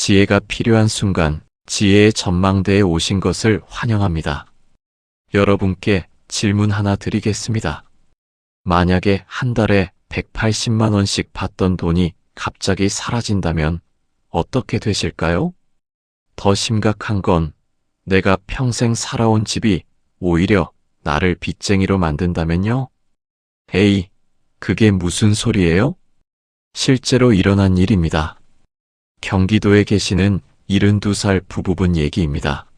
지혜가 필요한 순간 지혜의 전망대에 오신 것을 환영합니다. 여러분께 질문 하나 드리겠습니다. 만약에 한 달에 180만 원씩 받던 돈이 갑자기 사라진다면 어떻게 되실까요? 더 심각한 건 내가 평생 살아온 집이 오히려 나를 빚쟁이로 만든다면요? 에이, 그게 무슨 소리예요? 실제로 일어난 일입니다. 경기도에 계시는 72살 부부분 얘기입니다.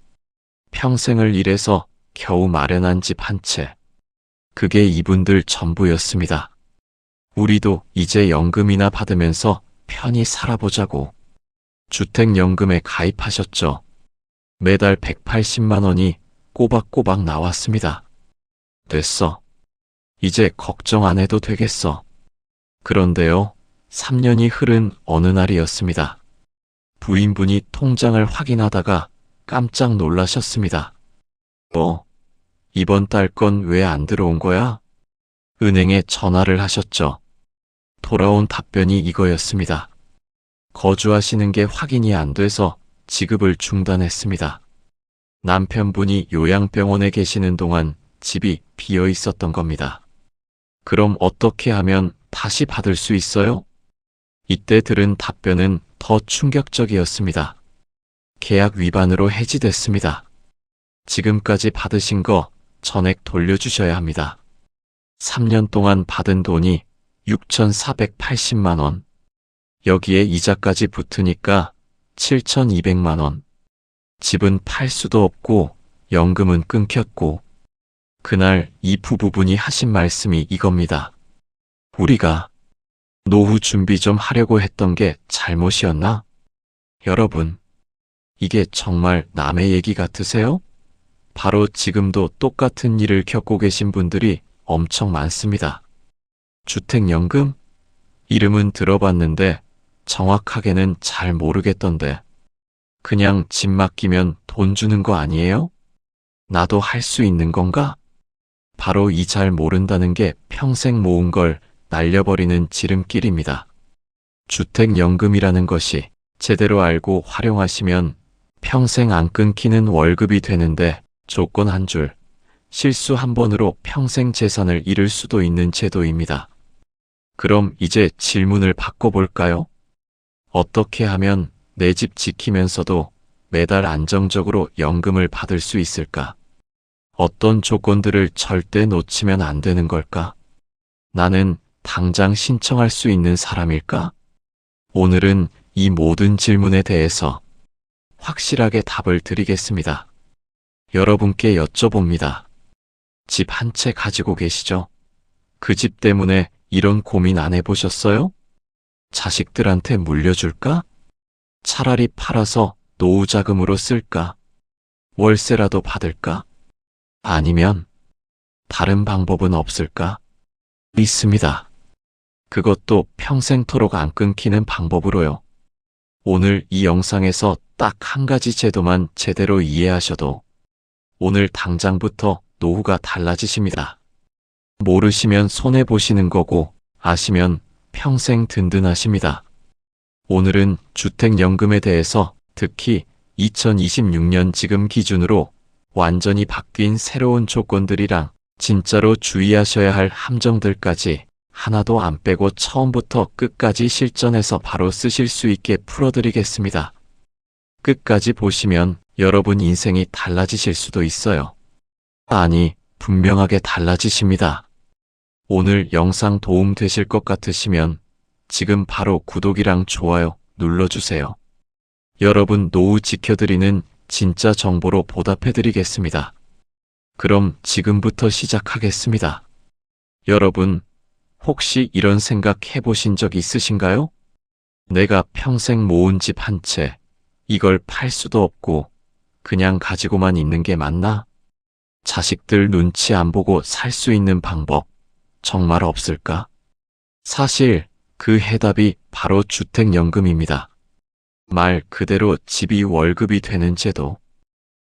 평생을 일해서 겨우 마련한 집 한 채. 그게 이분들 전부였습니다. 우리도 이제 연금이나 받으면서 편히 살아보자고. 주택연금에 가입하셨죠. 매달 180만 원이 꼬박꼬박 나왔습니다. 됐어. 이제 걱정 안 해도 되겠어. 그런데요, 3년이 흐른 어느 날이었습니다. 부인분이 통장을 확인하다가 깜짝 놀라셨습니다. 이번 달 건 왜 안 들어온 거야? 은행에 전화를 하셨죠. 돌아온 답변이 이거였습니다. 거주하시는 게 확인이 안 돼서 지급을 중단했습니다. 남편분이 요양병원에 계시는 동안 집이 비어 있었던 겁니다. 그럼 어떻게 하면 다시 받을 수 있어요? 이때 들은 답변은 더 충격적이었습니다. 계약 위반으로 해지됐습니다. 지금까지 받으신 거 전액 돌려주셔야 합니다. 3년 동안 받은 돈이 6,480만 원. 여기에 이자까지 붙으니까 7,200만 원. 집은 팔 수도 없고 연금은 끊겼고. 그날 이 부부분이 하신 말씀이 이겁니다. 우리가 노후 준비 좀 하려고 했던 게 잘못이었나? 여러분, 이게 정말 남의 얘기 같으세요? 바로 지금도 똑같은 일을 겪고 계신 분들이 엄청 많습니다. 주택연금? 이름은 들어봤는데 정확하게는 잘 모르겠던데. 그냥 집 맡기면 돈 주는 거 아니에요? 나도 할 수 있는 건가? 바로 이 잘 모른다는 게 평생 모은 걸 날려버리는 지름길입니다. 주택연금이라는 것이 제대로 알고 활용하시면 평생 안 끊기는 월급이 되는데 조건 한 줄, 실수 한 번으로 평생 재산을 잃을 수도 있는 제도입니다. 그럼 이제 질문을 바꿔볼까요? 어떻게 하면 내 집 지키면서도 매달 안정적으로 연금을 받을 수 있을까? 어떤 조건들을 절대 놓치면 안 되는 걸까? 나는 당장 신청할 수 있는 사람일까? 오늘은 이 모든 질문에 대해서 확실하게 답을 드리겠습니다. 여러분께 여쭤봅니다. 집 한 채 가지고 계시죠? 그 집 때문에 이런 고민 안 해보셨어요? 자식들한테 물려줄까? 차라리 팔아서 노후 자금으로 쓸까? 월세라도 받을까? 아니면 다른 방법은 없을까? 있습니다. 그것도 평생토록 안 끊기는 방법으로요. 오늘 이 영상에서 딱 한 가지 제도만 제대로 이해하셔도 오늘 당장부터 노후가 달라지십니다. 모르시면 손해보시는 거고 아시면 평생 든든하십니다. 오늘은 주택연금에 대해서 특히 2026년 지금 기준으로 완전히 바뀐 새로운 조건들이랑 진짜로 주의하셔야 할 함정들까지 하나도 안 빼고 처음부터 끝까지 실전해서 바로 쓰실 수 있게 풀어드리겠습니다. 끝까지 보시면 여러분 인생이 달라지실 수도 있어요. 아니, 분명하게 달라지십니다. 오늘 영상 도움 되실 것 같으시면 지금 바로 구독이랑 좋아요 눌러주세요. 여러분 노후 지켜드리는 진짜 정보로 보답해드리겠습니다. 그럼 지금부터 시작하겠습니다. 여러분, 혹시 이런 생각 해보신 적 있으신가요? 내가 평생 모은 집 한 채, 이걸 팔 수도 없고 그냥 가지고만 있는 게 맞나? 자식들 눈치 안 보고 살 수 있는 방법 정말 없을까? 사실 그 해답이 바로 주택연금입니다. 말 그대로 집이 월급이 되는 제도.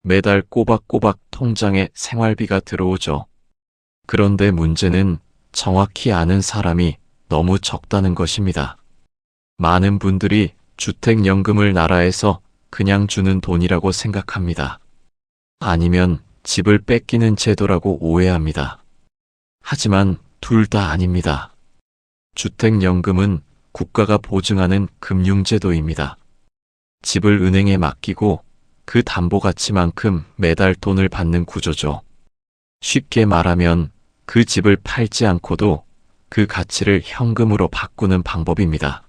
매달 꼬박꼬박 통장에 생활비가 들어오죠. 그런데 문제는 정확히 아는 사람이 너무 적다는 것입니다. 많은 분들이 주택연금을 나라에서 그냥 주는 돈이라고 생각합니다. 아니면 집을 뺏기는 제도라고 오해합니다. 하지만 둘 다 아닙니다. 주택연금은 국가가 보증하는 금융제도입니다. 집을 은행에 맡기고 그 담보 가치만큼 매달 돈을 받는 구조죠. 쉽게 말하면 그 집을 팔지 않고도 그 가치를 현금으로 바꾸는 방법입니다.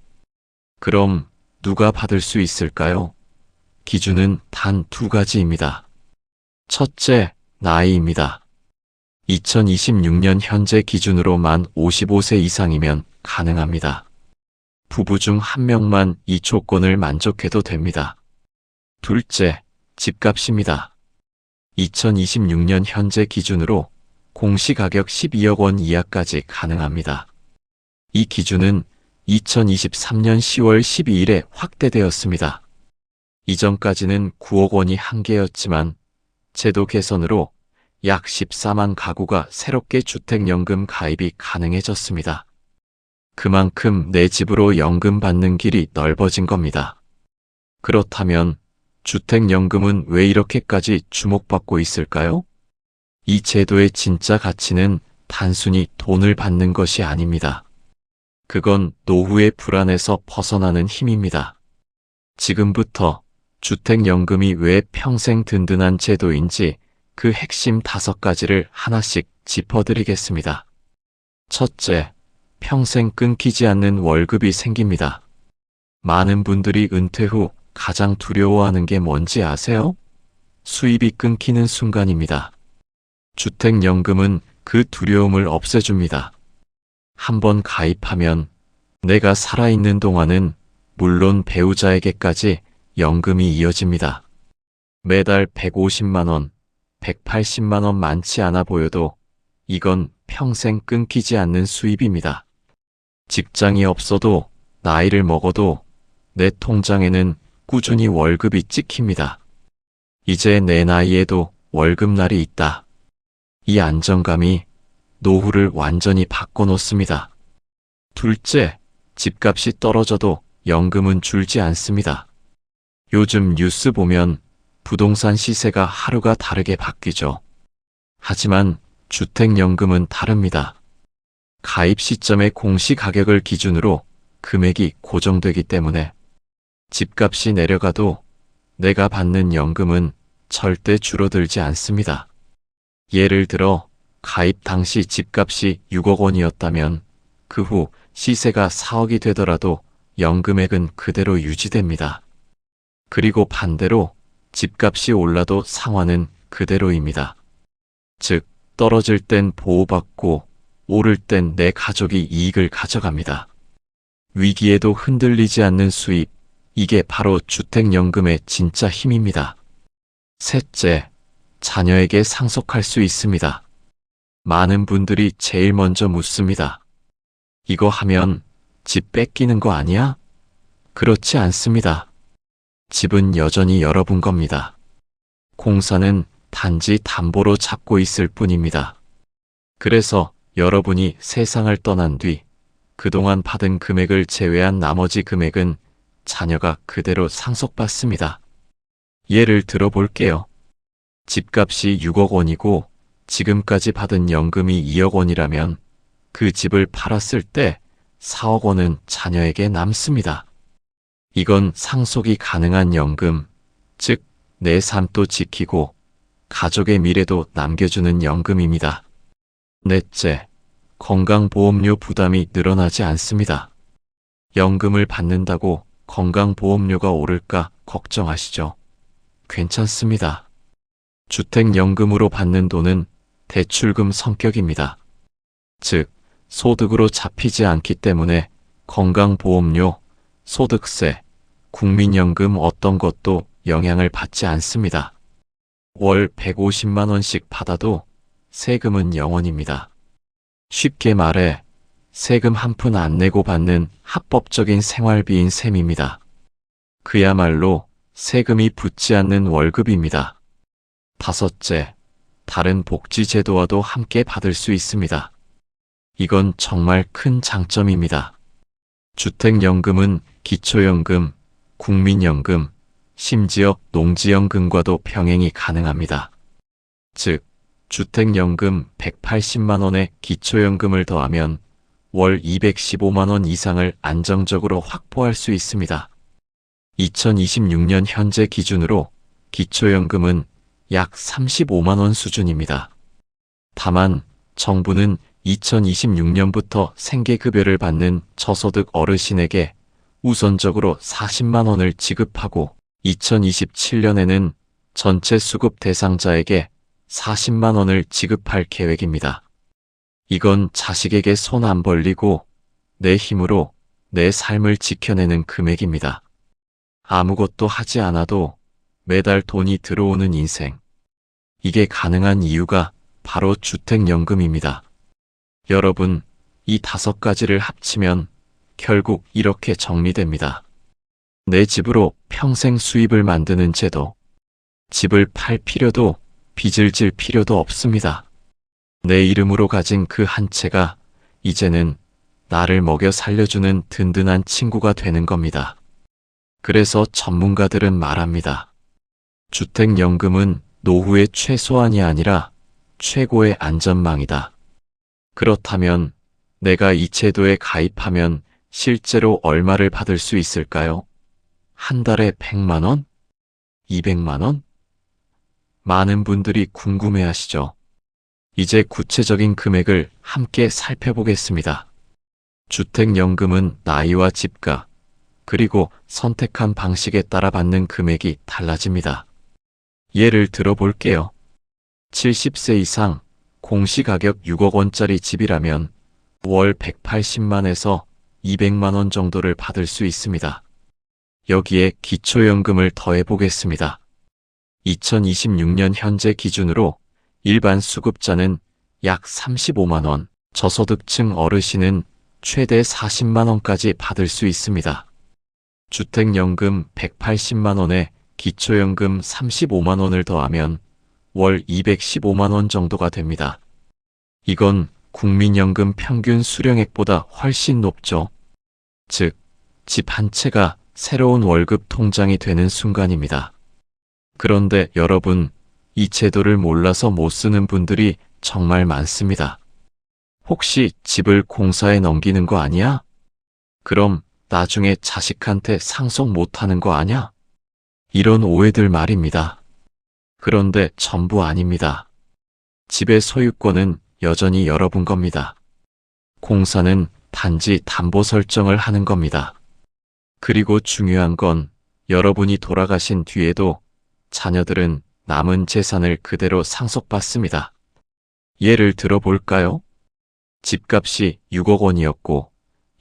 그럼 누가 받을 수 있을까요? 기준은 단 두 가지입니다. 첫째, 나이입니다. 2026년 현재 기준으로 만 55세 이상이면 가능합니다. 부부 중 한 명만 이 조건을 만족해도 됩니다. 둘째, 집값입니다. 2026년 현재 기준으로 공시가격 12억 원 이하까지 가능합니다. 이 기준은 2023년 10월 12일에 확대되었습니다. 이전까지는 9억 원이 한계였지만 제도 개선으로 약 14만 가구가 새롭게 주택연금 가입이 가능해졌습니다. 그만큼 내 집으로 연금 받는 길이 넓어진 겁니다. 그렇다면 주택연금은 왜 이렇게까지 주목받고 있을까요? 이 제도의 진짜 가치는 단순히 돈을 받는 것이 아닙니다. 그건 노후의 불안에서 벗어나는 힘입니다. 지금부터 주택연금이 왜 평생 든든한 제도인지 그 핵심 5가지를 하나씩 짚어드리겠습니다. 첫째, 평생 끊기지 않는 월급이 생깁니다. 많은 분들이 은퇴 후 가장 두려워하는 게 뭔지 아세요? 수입이 끊기는 순간입니다. 주택연금은 그 두려움을 없애줍니다. 한번 가입하면 내가 살아있는 동안은 물론 배우자에게까지 연금이 이어집니다. 매달 150만 원, 180만 원 많지 않아 보여도 이건 평생 끊기지 않는 수입입니다. 직장이 없어도 나이를 먹어도 내 통장에는 꾸준히 월급이 찍힙니다. 이제 내 나이에도 월급날이 있다. 이 안정감이 노후를 완전히 바꿔놓습니다. 둘째, 집값이 떨어져도 연금은 줄지 않습니다. 요즘 뉴스 보면 부동산 시세가 하루가 다르게 바뀌죠. 하지만 주택연금은 다릅니다. 가입 시점의 공시가격을 기준으로 금액이 고정되기 때문에 집값이 내려가도 내가 받는 연금은 절대 줄어들지 않습니다. 예를 들어 가입 당시 집값이 6억 원이었다면 그 후 시세가 4억이 되더라도 연금액은 그대로 유지됩니다. 그리고 반대로 집값이 올라도 상환은 그대로입니다. 즉, 떨어질 땐 보호받고 오를 땐 내 가족이 이익을 가져갑니다. 위기에도 흔들리지 않는 수입, 이게 바로 주택연금의 진짜 힘입니다. 셋째, 자녀에게 상속할 수 있습니다. 많은 분들이 제일 먼저 묻습니다. 이거 하면 집 뺏기는 거 아니야? 그렇지 않습니다. 집은 여전히 여러분 겁니다. 공사는 단지 담보로 잡고 있을 뿐입니다. 그래서 여러분이 세상을 떠난 뒤 그동안 받은 금액을 제외한 나머지 금액은 자녀가 그대로 상속받습니다. 예를 들어 볼게요. 집값이 6억 원이고 지금까지 받은 연금이 2억 원이라면 그 집을 팔았을 때 4억 원은 자녀에게 남습니다. 이건 상속이 가능한 연금, 즉 내 삶도 지키고 가족의 미래도 남겨주는 연금입니다. 넷째, 건강보험료 부담이 늘어나지 않습니다. 연금을 받는다고 건강보험료가 오를까 걱정하시죠? 괜찮습니다. 주택연금으로 받는 돈은 대출금 성격입니다. 즉, 소득으로 잡히지 않기 때문에 건강보험료, 소득세, 국민연금 어떤 것도 영향을 받지 않습니다. 월 150만 원씩 받아도 세금은 0원입니다. 쉽게 말해 세금 한 푼 안 내고 받는 합법적인 생활비인 셈입니다. 그야말로 세금이 붙지 않는 월급입니다. 다섯째, 다른 복지제도와도 함께 받을 수 있습니다. 이건 정말 큰 장점입니다. 주택연금은 기초연금, 국민연금, 심지어 농지연금과도 병행이 가능합니다. 즉, 주택연금 180만 원에 기초연금을 더하면 월 215만 원 이상을 안정적으로 확보할 수 있습니다. 2026년 현재 기준으로 기초연금은 약 35만 원 수준입니다. 다만 정부는 2026년부터 생계급여를 받는 저소득 어르신에게 우선적으로 40만 원을 지급하고 2027년에는 전체 수급 대상자에게 40만 원을 지급할 계획입니다. 이건 자식에게 손 안 벌리고 내 힘으로 내 삶을 지켜내는 금액입니다. 아무것도 하지 않아도 매달 돈이 들어오는 인생. 이게 가능한 이유가 바로 주택연금입니다. 여러분, 이 5가지를 합치면 결국 이렇게 정리됩니다. 내 집으로 평생 수입을 만드는 제도. 집을 팔 필요도 빚을 질 필요도 없습니다. 내 이름으로 가진 그 한 채가 이제는 나를 먹여 살려주는 든든한 친구가 되는 겁니다. 그래서 전문가들은 말합니다. 주택연금은 노후의 최소한이 아니라 최고의 안전망이다. 그렇다면 내가 이 제도에 가입하면 실제로 얼마를 받을 수 있을까요? 한 달에 100만 원? 200만 원? 많은 분들이 궁금해하시죠? 이제 구체적인 금액을 함께 살펴보겠습니다. 주택연금은 나이와 집가, 그리고 선택한 방식에 따라 받는 금액이 달라집니다. 예를 들어 볼게요. 70세 이상 공시가격 6억 원짜리 집이라면 월 180만에서 200만 원 정도를 받을 수 있습니다. 여기에 기초연금을 더해 보겠습니다. 2026년 현재 기준으로 일반 수급자는 약 35만 원, 저소득층 어르신은 최대 40만 원까지 받을 수 있습니다. 주택연금 180만 원에 기초연금 35만 원을 더하면 월 215만 원 정도가 됩니다. 이건 국민연금 평균 수령액보다 훨씬 높죠. 즉, 집 한 채가 새로운 월급 통장이 되는 순간입니다. 그런데 여러분, 이 제도를 몰라서 못 쓰는 분들이 정말 많습니다. 혹시 집을 공사에 넘기는 거 아니야? 그럼 나중에 자식한테 상속 못하는 거 아냐? 이런 오해들 말입니다. 그런데 전부 아닙니다. 집의 소유권은 여전히 여러분 겁니다. 공사는 단지 담보 설정을 하는 겁니다. 그리고 중요한 건 여러분이 돌아가신 뒤에도 자녀들은 남은 재산을 그대로 상속받습니다. 예를 들어 볼까요? 집값이 6억 원이었고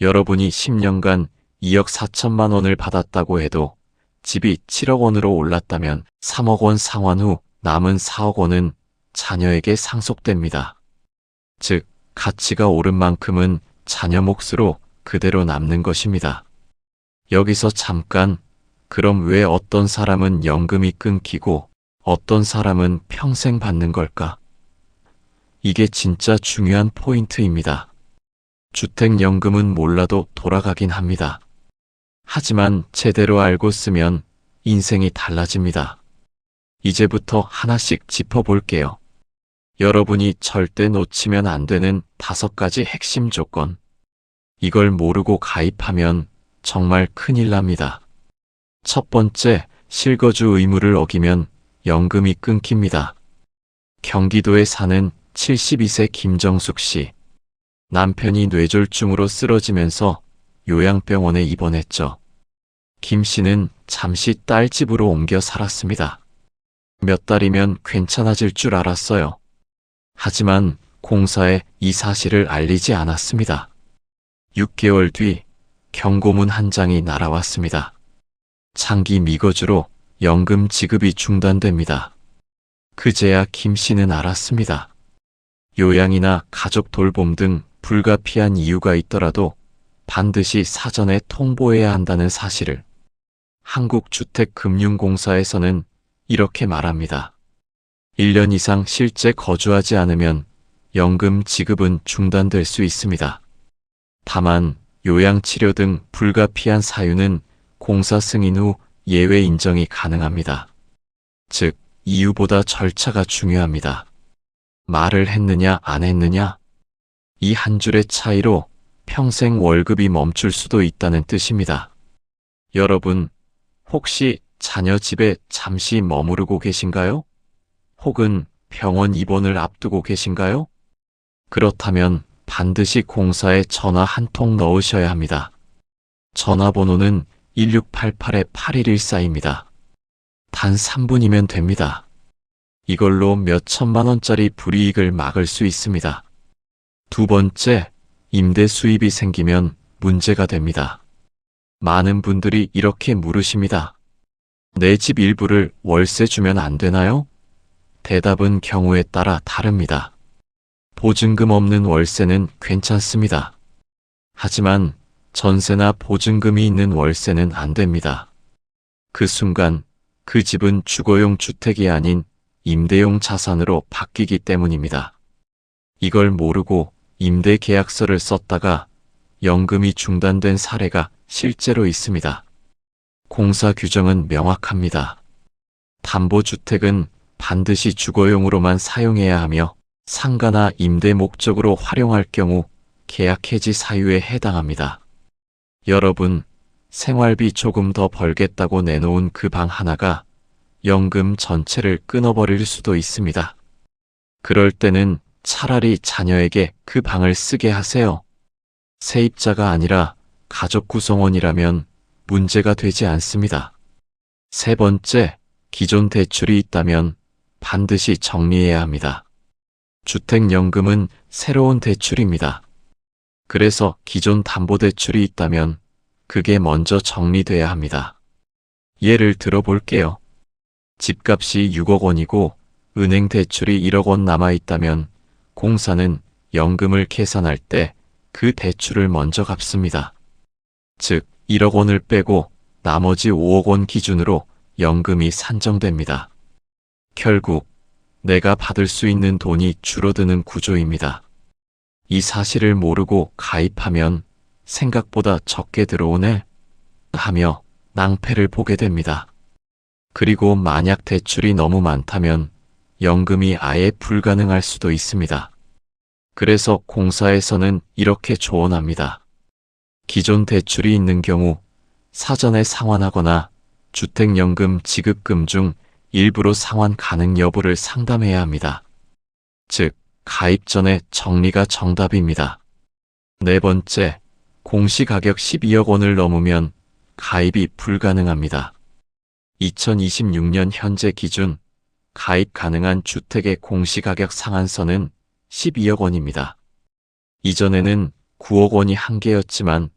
여러분이 10년간 2억 4천만 원을 받았다고 해도 집이 7억 원으로 올랐다면 3억 원 상환 후 남은 4억 원은 자녀에게 상속됩니다. 즉, 가치가 오른 만큼은 자녀 몫으로 그대로 남는 것입니다. 여기서 잠깐, 그럼 왜 어떤 사람은 연금이 끊기고 어떤 사람은 평생 받는 걸까? 이게 진짜 중요한 포인트입니다. 주택연금은 몰라도 돌아가긴 합니다. 하지만 제대로 알고 쓰면 인생이 달라집니다. 이제부터 하나씩 짚어볼게요. 여러분이 절대 놓치면 안 되는 5가지 핵심 조건. 이걸 모르고 가입하면 정말 큰일 납니다. 첫 번째, 실거주 의무를 어기면 연금이 끊깁니다. 경기도에 사는 72세 김정숙 씨. 남편이 뇌졸중으로 쓰러지면서 요양병원에 입원했죠. 김 씨는 잠시 딸 집으로 옮겨 살았습니다. 몇 달이면 괜찮아질 줄 알았어요. 하지만 공사에 이 사실을 알리지 않았습니다. 6개월 뒤 경고문 한 장이 날아왔습니다. 장기 미거주로 연금 지급이 중단됩니다. 그제야 김 씨는 알았습니다. 요양이나 가족 돌봄 등 불가피한 이유가 있더라도 반드시 사전에 통보해야 한다는 사실을. 한국주택금융공사에서는 이렇게 말합니다. 1년 이상 실제 거주하지 않으면 연금 지급은 중단될 수 있습니다. 다만 요양치료 등 불가피한 사유는 공사 승인 후 예외 인정이 가능합니다. 즉, 이유보다 절차가 중요합니다. 말을 했느냐 안 했느냐? 이 한 줄의 차이로 평생 월급이 멈출 수도 있다는 뜻입니다. 여러분, 혹시 자녀 집에 잠시 머무르고 계신가요? 혹은 병원 입원을 앞두고 계신가요? 그렇다면 반드시 공사에 전화 한 통 넣으셔야 합니다. 전화번호는 1688-8114입니다. 단 3분이면 됩니다. 이걸로 몇 천만 원짜리 불이익을 막을 수 있습니다. 두 번째, 임대 수입이 생기면 문제가 됩니다. 많은 분들이 이렇게 물으십니다. 내 집 일부를 월세 주면 안 되나요? 대답은 경우에 따라 다릅니다. 보증금 없는 월세는 괜찮습니다. 하지만 전세나 보증금이 있는 월세는 안 됩니다. 그 순간 그 집은 주거용 주택이 아닌 임대용 자산으로 바뀌기 때문입니다. 이걸 모르고 임대 계약서를 썼다가 연금이 중단된 사례가 실제로 있습니다. 공사 규정은 명확합니다. 담보주택은 반드시 주거용으로만 사용해야 하며 상가나 임대 목적으로 활용할 경우 계약 해지 사유에 해당합니다. 여러분, 생활비 조금 더 벌겠다고 내놓은 그 방 하나가 연금 전체를 끊어버릴 수도 있습니다. 그럴 때는 차라리 자녀에게 그 방을 쓰게 하세요. 세입자가 아니라 가족 구성원이라면 문제가 되지 않습니다. 세 번째, 기존 대출이 있다면 반드시 정리해야 합니다. 주택연금은 새로운 대출입니다. 그래서 기존 담보대출이 있다면 그게 먼저 정리돼야 합니다. 예를 들어 볼게요. 집값이 6억 원이고 은행 대출이 1억 원 남아있다면 공사는 연금을 계산할 때 그 대출을 먼저 갚습니다. 즉, 1억 원을 빼고 나머지 5억 원 기준으로 연금이 산정됩니다. 결국 내가 받을 수 있는 돈이 줄어드는 구조입니다. 이 사실을 모르고 가입하면 생각보다 적게 들어오네 하며 낭패를 보게 됩니다. 그리고 만약 대출이 너무 많다면 연금이 아예 불가능할 수도 있습니다. 그래서 공사에서는 이렇게 조언합니다. 기존 대출이 있는 경우 사전에 상환하거나 주택연금 지급금 중 일부로 상환 가능 여부를 상담해야 합니다. 즉, 가입 전에 정리가 정답입니다. 네 번째, 공시가격 12억 원을 넘으면 가입이 불가능합니다. 2026년 현재 기준 가입 가능한 주택의 공시가격 상한선은 12억 원입니다. 이전에는 9억 원이 한계였지만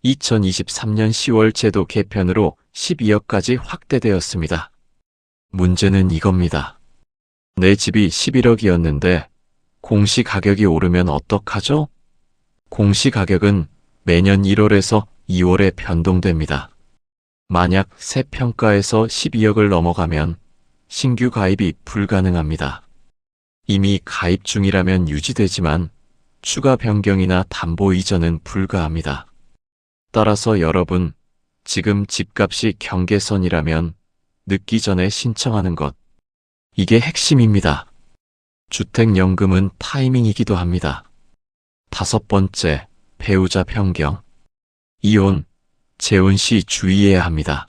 2023년 10월 제도 개편으로 12억까지 확대되었습니다. 문제는 이겁니다. 내 집이 11억이었는데 공시가격이 오르면 어떡하죠? 공시가격은 매년 1월에서 2월에 변동됩니다. 만약 새 평가에서 12억을 넘어가면 신규 가입이 불가능합니다. 이미 가입 중이라면 유지되지만 추가 변경이나 담보 이전은 불가합니다. 따라서 여러분, 지금 집값이 경계선이라면 늦기 전에 신청하는 것. 이게 핵심입니다. 주택연금은 타이밍이기도 합니다. 다섯 번째, 배우자 변경. 이혼, 재혼 시 주의해야 합니다.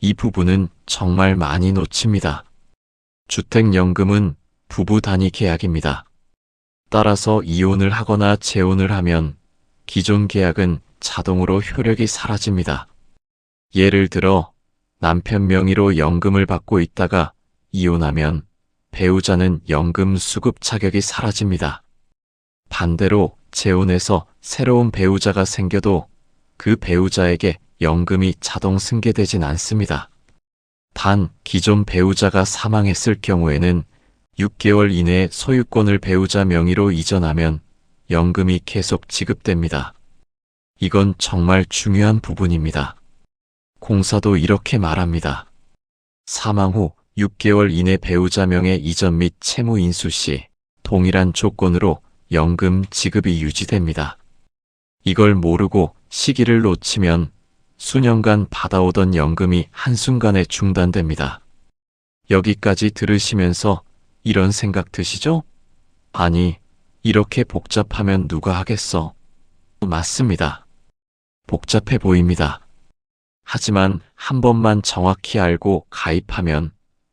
이 부분은 정말 많이 놓칩니다. 주택연금은 부부 단위 계약입니다. 따라서 이혼을 하거나 재혼을 하면 기존 계약은 자동으로 효력이 사라집니다. 예를 들어 남편 명의로 연금을 받고 있다가 이혼하면 배우자는 연금 수급 자격이 사라집니다. 반대로 재혼해서 새로운 배우자가 생겨도 그 배우자에게 연금이 자동 승계되진 않습니다. 단, 기존 배우자가 사망했을 경우에는 6개월 이내에 소유권을 배우자 명의로 이전하면 연금이 계속 지급됩니다. 이건 정말 중요한 부분입니다. 공사도 이렇게 말합니다. 사망 후 6개월 이내 배우자 명의 이전 및 채무 인수 시 동일한 조건으로 연금 지급이 유지됩니다. 이걸 모르고 시기를 놓치면 수년간 받아오던 연금이 한순간에 중단됩니다. 여기까지 들으시면서 이런 생각 드시죠? 아니, 이렇게 복잡하면 누가 하겠어? 맞습니다. 복잡해 보입니다. 하지만 한 번만 정확히 알고 가입하면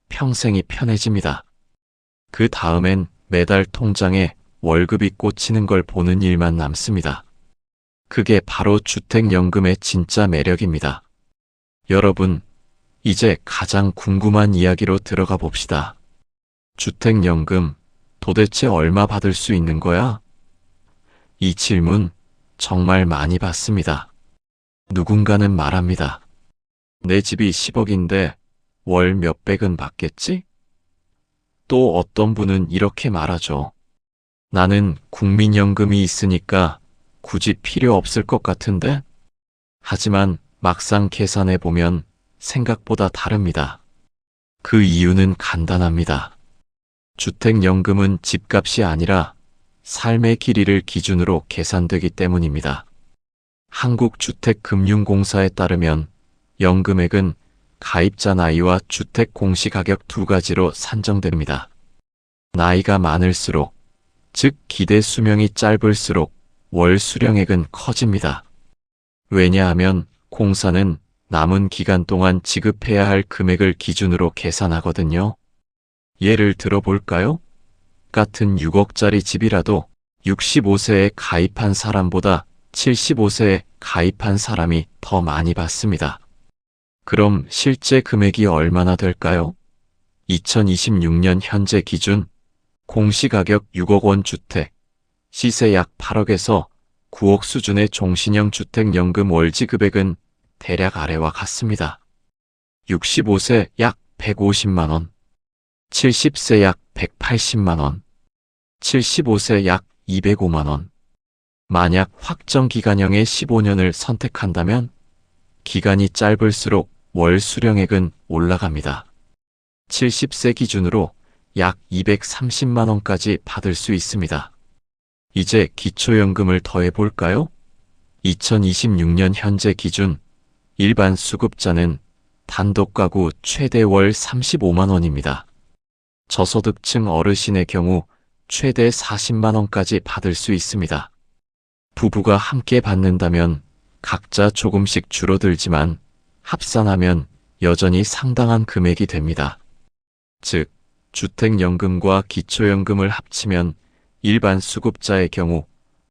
평생이 편해집니다. 그 다음엔 매달 통장에 월급이 꽂히는 걸 보는 일만 남습니다. 그게 바로 주택연금의 진짜 매력입니다. 여러분, 이제 가장 궁금한 이야기로 들어가 봅시다. 주택연금 도대체 얼마 받을 수 있는 거야? 이 질문 정말 많이 받습니다. 누군가는 말합니다. 내 집이 10억인데 월 몇백은 받겠지? 또 어떤 분은 이렇게 말하죠. 나는 국민연금이 있으니까 굳이 필요 없을 것 같은데? 하지만 막상 계산해 보면 생각보다 다릅니다. 그 이유는 간단합니다. 주택연금은 집값이 아니라 삶의 길이를 기준으로 계산되기 때문입니다. 한국주택금융공사에 따르면 연금액은 가입자 나이와 주택 공시가격 두 가지로 산정됩니다. 나이가 많을수록, 즉 기대 수명이 짧을수록 월 수령액은 커집니다. 왜냐하면 공사는 남은 기간 동안 지급해야 할 금액을 기준으로 계산하거든요. 예를 들어 볼까요? 같은 6억짜리 집이라도 65세에 가입한 사람보다 75세에 가입한 사람이 더 많이 받습니다. 그럼 실제 금액이 얼마나 될까요? 2026년 현재 기준 공시가격 6억 원 주택, 시세 약 8억에서 9억 수준의 종신형 주택연금 월지급액은 대략 아래와 같습니다. 65세 약 150만 원, 70세 약 180만 원, 75세 약 205만 원. 만약 확정 기간형의 15년을 선택한다면 기간이 짧을수록 월 수령액은 올라갑니다. 70세 기준으로 약 230만 원까지 받을 수 있습니다. 이제 기초연금을 더해 볼까요? 2026년 현재 기준 일반 수급자는 단독가구 최대 월 35만 원입니다. 저소득층 어르신의 경우 최대 40만 원까지 받을 수 있습니다. 부부가 함께 받는다면 각자 조금씩 줄어들지만 합산하면 여전히 상당한 금액이 됩니다. 즉, 주택연금과 기초연금을 합치면 일반 수급자의 경우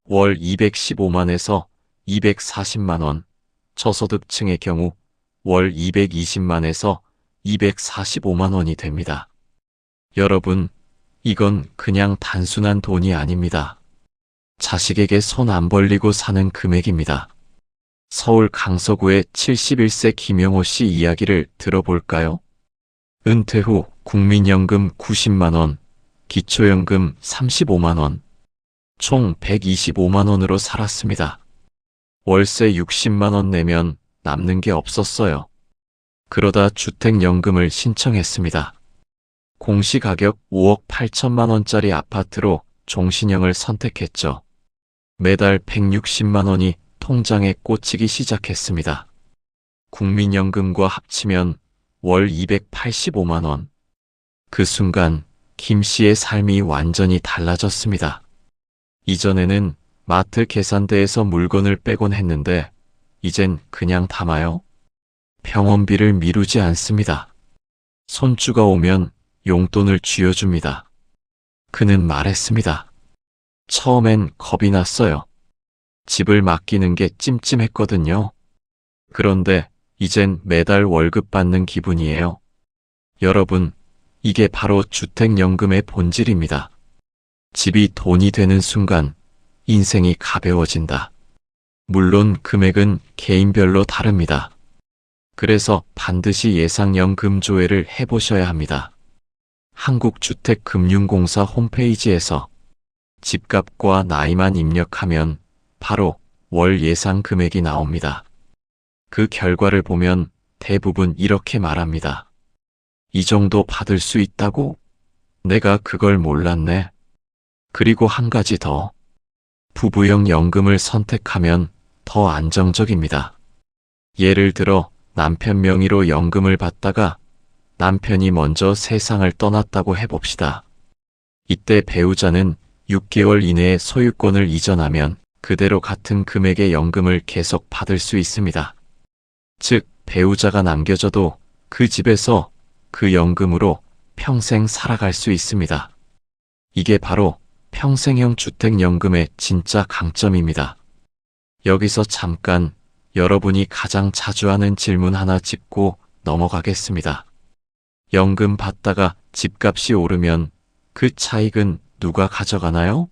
월 215만에서 240만 원, 저소득층의 경우 월 220만에서 245만 원이 됩니다. 여러분, 이건 그냥 단순한 돈이 아닙니다. 자식에게 손 안 벌리고 사는 금액입니다. 서울 강서구의 71세 김영호 씨 이야기를 들어볼까요? 은퇴 후 국민연금 90만 원, 기초연금 35만 원, 총 125만 원으로 살았습니다. 월세 60만 원 내면 남는 게 없었어요. 그러다 주택연금을 신청했습니다. 공시가격 5억 8천만 원짜리 아파트로 종신형을 선택했죠. 매달 160만 원이 통장에 꽂히기 시작했습니다. 국민연금과 합치면 월 285만 원. 그 순간 김 씨의 삶이 완전히 달라졌습니다. 이전에는 마트 계산대에서 물건을 빼곤 했는데 이젠 그냥 담아요. 병원비를 미루지 않습니다. 손주가 오면 용돈을 쥐어줍니다. 그는 말했습니다. 처음엔 겁이 났어요. 집을 맡기는 게 찜찜했거든요. 그런데 이젠 매달 월급 받는 기분이에요. 여러분, 이게 바로 주택연금의 본질입니다. 집이 돈이 되는 순간 인생이 가벼워진다. 물론 금액은 개인별로 다릅니다. 그래서 반드시 예상연금 조회를 해보셔야 합니다. 한국주택금융공사 홈페이지에서 집값과 나이만 입력하면 바로 월 예상 금액이 나옵니다. 그 결과를 보면 대부분 이렇게 말합니다. 이 정도 받을 수 있다고? 내가 그걸 몰랐네. 그리고 한 가지 더. 부부형 연금을 선택하면 더 안정적입니다. 예를 들어 남편 명의로 연금을 받다가 남편이 먼저 세상을 떠났다고 해봅시다. 이때 배우자는 6개월 이내에 소유권을 이전하면 그대로 같은 금액의 연금을 계속 받을 수 있습니다. 즉, 배우자가 남겨져도 그 집에서 그 연금으로 평생 살아갈 수 있습니다. 이게 바로 평생형 주택연금의 진짜 강점입니다. 여기서 잠깐 여러분이 가장 자주 하는 질문 하나 짚고 넘어가겠습니다. 연금 받다가 집값이 오르면 그 차익은 누가 가져가나요?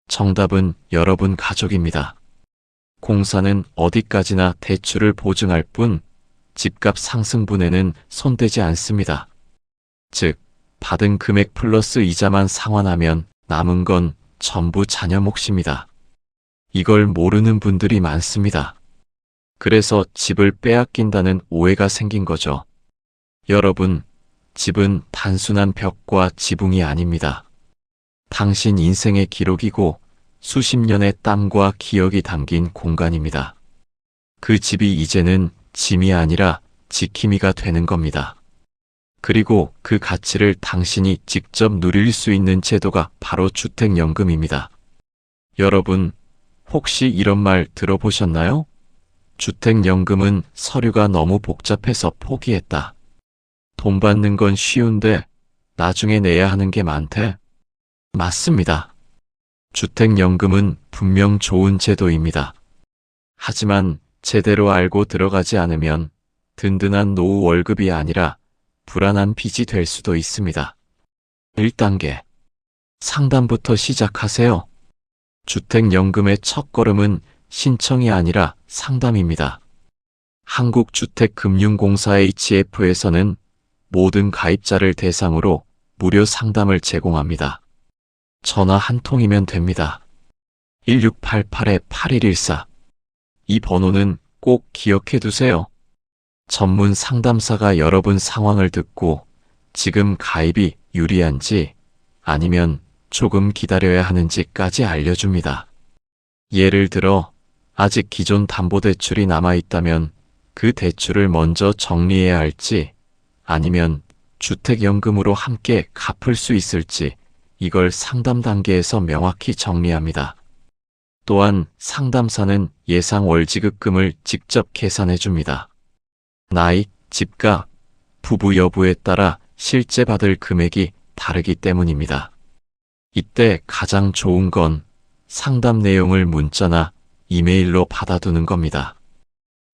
정답은 여러분 가족입니다. 공사는 어디까지나 대출을 보증할 뿐 집값 상승분에는 손대지 않습니다. 즉, 받은 금액 플러스 이자만 상환하면 남은 건 전부 자녀 몫입니다. 이걸 모르는 분들이 많습니다. 그래서 집을 빼앗긴다는 오해가 생긴 거죠. 여러분, 집은 단순한 벽과 지붕이 아닙니다. 당신 인생의 기록이고 수십 년의 땀과 기억이 담긴 공간입니다. 그 집이 이제는 짐이 아니라 지킴이가 되는 겁니다. 그리고 그 가치를 당신이 직접 누릴 수 있는 제도가 바로 주택연금입니다. 여러분, 혹시 이런 말 들어보셨나요? 주택연금은 서류가 너무 복잡해서 포기했다. 돈 받는 건 쉬운데 나중에 내야 하는 게 많대. 맞습니다. 주택연금은 분명 좋은 제도입니다. 하지만 제대로 알고 들어가지 않으면 든든한 노후 월급이 아니라 불안한 빚이 될 수도 있습니다. 1단계. 상담부터 시작하세요. 주택연금의 첫걸음은 신청이 아니라 상담입니다. 한국주택금융공사 HF에서는 모든 가입자를 대상으로 무료 상담을 제공합니다. 전화 한 통이면 됩니다. 1688-8114. 이 번호는 꼭 기억해 두세요. 전문 상담사가 여러분 상황을 듣고 지금 가입이 유리한지 아니면 조금 기다려야 하는지까지 알려줍니다. 예를 들어 아직 기존 담보대출이 남아있다면 그 대출을 먼저 정리해야 할지 아니면 주택연금으로 함께 갚을 수 있을지 이걸 상담 단계에서 명확히 정리합니다. 또한 상담사는 예상 월지급금을 직접 계산해 줍니다. 나이, 집값, 부부 여부에 따라 실제 받을 금액이 다르기 때문입니다. 이때 가장 좋은 건 상담 내용을 문자나 이메일로 받아두는 겁니다.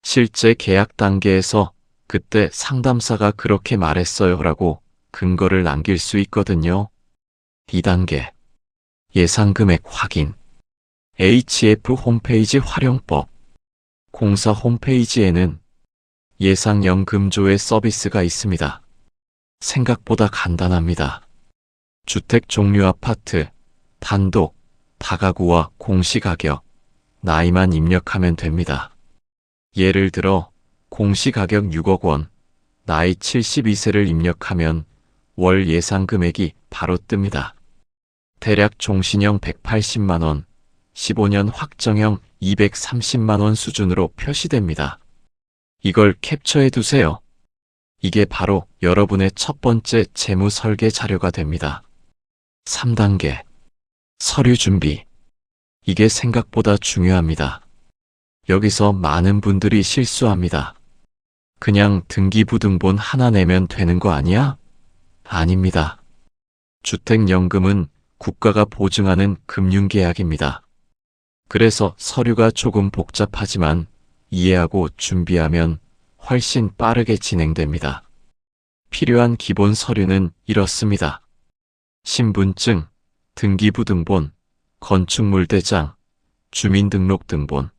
실제 계약 단계에서 그때 상담사가 그렇게 말했어요 라고 근거를 남길 수 있거든요. 2단계. 예상 금액 확인. HF 홈페이지 활용법. 공사 홈페이지에는 예상연금조회 서비스가 있습니다. 생각보다 간단합니다. 주택 종류 아파트, 단독, 다가구와 공시가격, 나이만 입력하면 됩니다. 예를 들어 공시가격 6억 원, 나이 72세를 입력하면 월 예상 금액이 바로 뜹니다. 대략 종신형 180만 원, 15년 확정형 230만 원 수준으로 표시됩니다. 이걸 캡처해 두세요. 이게 바로 여러분의 첫 번째 재무 설계 자료가 됩니다. 3단계. 서류 준비. 이게 생각보다 중요합니다. 여기서 많은 분들이 실수합니다. 그냥 등기부등본 하나 내면 되는 거 아니야? 아닙니다. 주택연금은 국가가 보증하는 금융계약입니다. 그래서 서류가 조금 복잡하지만 이해하고 준비하면 훨씬 빠르게 진행됩니다. 필요한 기본 서류는 이렇습니다. 신분증, 등기부등본, 건축물대장, 주민등록등본,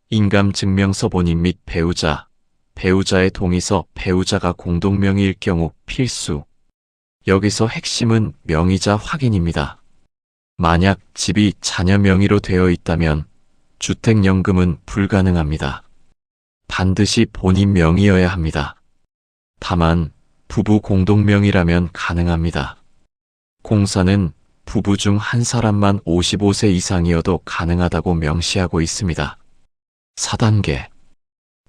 인감증명서 본인 및 배우자, 배우자의 동의서 배우자가 공동명의일 경우 필수. 여기서 핵심은 명의자 확인입니다. 만약 집이 자녀 명의로 되어 있다면 주택연금은 불가능합니다. 반드시 본인 명의여야 합니다. 다만 부부 공동명의라면 가능합니다. 공사는 부부 중 한 사람만 55세 이상이어도 가능하다고 명시하고 있습니다. 4단계.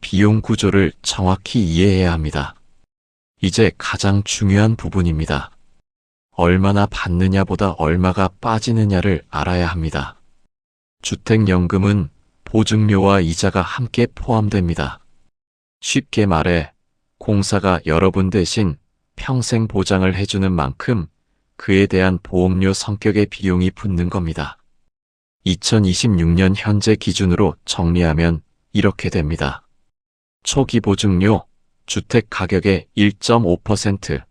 비용 구조를 정확히 이해해야 합니다. 이제 가장 중요한 부분입니다. 얼마나 받느냐보다 얼마가 빠지느냐를 알아야 합니다. 주택연금은 보증료와 이자가 함께 포함됩니다. 쉽게 말해 공사가 여러분 대신 평생 보장을 해주는 만큼 그에 대한 보험료 성격의 비용이 붙는 겁니다. 2026년 현재 기준으로 정리하면 이렇게 됩니다. 초기 보증료, 주택 가격의 1.5%,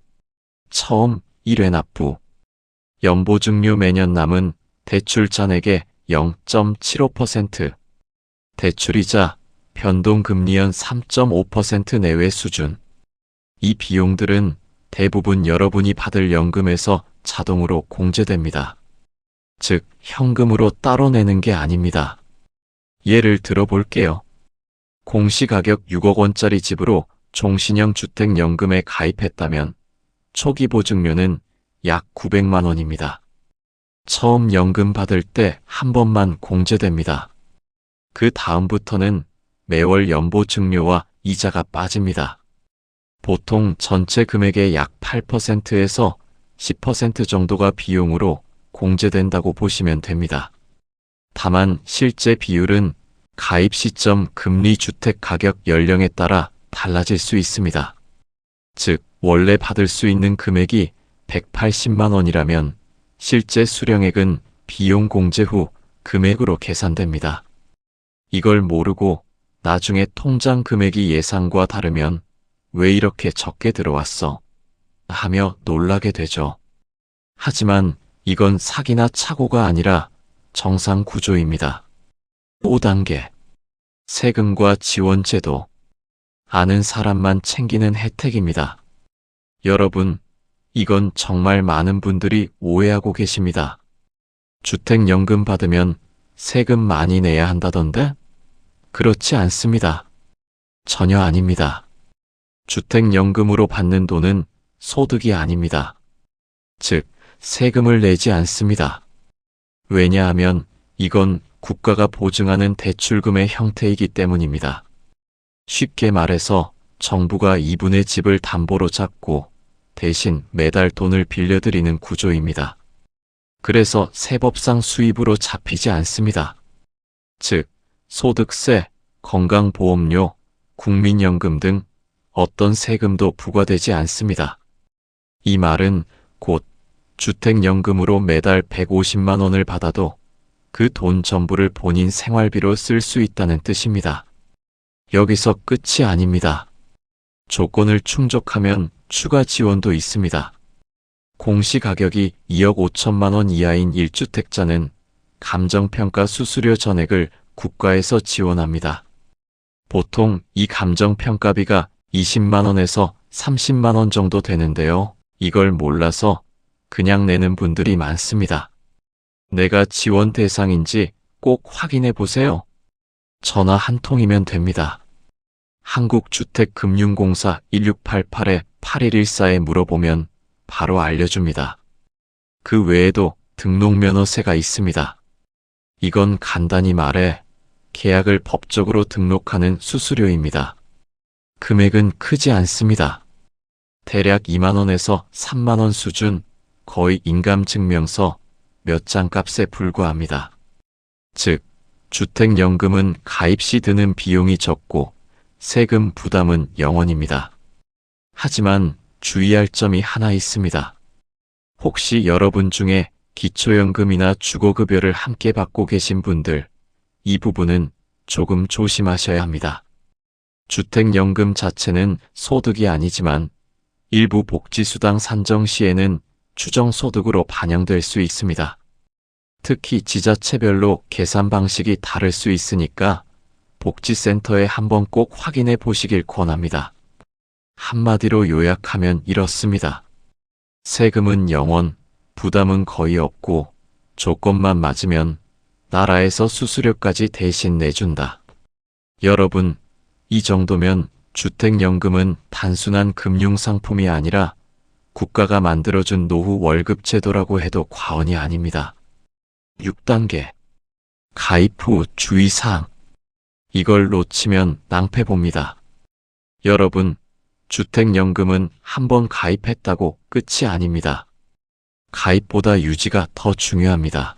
처음 1회 납부, 연보증료 매년 남은 대출 잔액의 0.75%, 대출이자 변동금리연 3.5% 내외 수준. 이 비용들은 대부분 여러분이 받을 연금에서 자동으로 공제됩니다. 즉, 현금으로 따로 내는 게 아닙니다. 예를 들어 볼게요. 공시가격 6억 원짜리 집으로 종신형 주택연금에 가입했다면 초기 보증료는 약 900만 원입니다. 처음 연금 받을 때 한 번만 공제됩니다. 그 다음부터는 매월 연보증료와 이자가 빠집니다. 보통 전체 금액의 약 8%에서 10% 정도가 비용으로 공제된다고 보시면 됩니다. 다만 실제 비율은 가입 시점 금리 주택 가격 연령에 따라 달라질 수 있습니다. 즉, 원래 받을 수 있는 금액이 180만 원이라면 실제 수령액은 비용 공제 후 금액으로 계산됩니다. 이걸 모르고 나중에 통장 금액이 예상과 다르면 왜 이렇게 적게 들어왔어? 하며 놀라게 되죠. 하지만 이건 사기나 착오가 아니라 정상 구조입니다. 5단계. 세금과 지원제도. 아는 사람만 챙기는 혜택입니다. 여러분, 이건 정말 많은 분들이 오해하고 계십니다. 주택연금 받으면 세금 많이 내야 한다던데? 그렇지 않습니다. 전혀 아닙니다. 주택연금으로 받는 돈은 소득이 아닙니다. 즉, 세금을 내지 않습니다. 왜냐하면 이건 국가가 보증하는 대출금의 형태이기 때문입니다. 쉽게 말해서 정부가 이분의 집을 담보로 잡고 대신 매달 돈을 빌려드리는 구조입니다. 그래서 세법상 수입으로 잡히지 않습니다. 즉, 소득세, 건강보험료, 국민연금 등 어떤 세금도 부과되지 않습니다. 이 말은 곧 주택연금으로 매달 150만 원을 받아도 그 돈 전부를 본인 생활비로 쓸 수 있다는 뜻입니다. 여기서 끝이 아닙니다. 조건을 충족하면 추가 지원도 있습니다. 공시가격이 2억 5천만 원 이하인 1주택자는 감정평가 수수료 전액을 국가에서 지원합니다. 보통 이 감정평가비가 20만 원에서 30만 원 정도 되는데요. 이걸 몰라서 그냥 내는 분들이 많습니다. 내가 지원 대상인지 꼭 확인해 보세요. 전화 한 통이면 됩니다. 한국주택금융공사 1688-8114에 물어보면 바로 알려줍니다. 그 외에도 등록면허세가 있습니다. 이건 간단히 말해 계약을 법적으로 등록하는 수수료입니다. 금액은 크지 않습니다. 대략 2만 원에서 3만 원 수준, 거의 인감증명서 몇 장 값에 불과합니다. 즉, 주택연금은 가입 시 드는 비용이 적고 세금 부담은 0원입니다. 하지만 주의할 점이 하나 있습니다. 혹시 여러분 중에 기초연금이나 주거급여를 함께 받고 계신 분들, 이 부분은 조금 조심하셔야 합니다. 주택연금 자체는 소득이 아니지만 일부 복지수당 산정 시에는 추정소득으로 반영될 수 있습니다. 특히 지자체별로 계산 방식이 다를 수 있으니까 복지센터에 한번 꼭 확인해 보시길 권합니다. 한마디로 요약하면 이렇습니다. 세금은 0원, 부담은 거의 없고 조건만 맞으면 나라에서 수수료까지 대신 내준다. 여러분, 이 정도면 주택연금은 단순한 금융상품이 아니라 국가가 만들어준 노후 월급 제도라고 해도 과언이 아닙니다. 6단계. 가입 후 주의사항. 이걸 놓치면 낭패 봅니다. 여러분, 주택연금은 한번 가입했다고 끝이 아닙니다. 가입보다 유지가 더 중요합니다.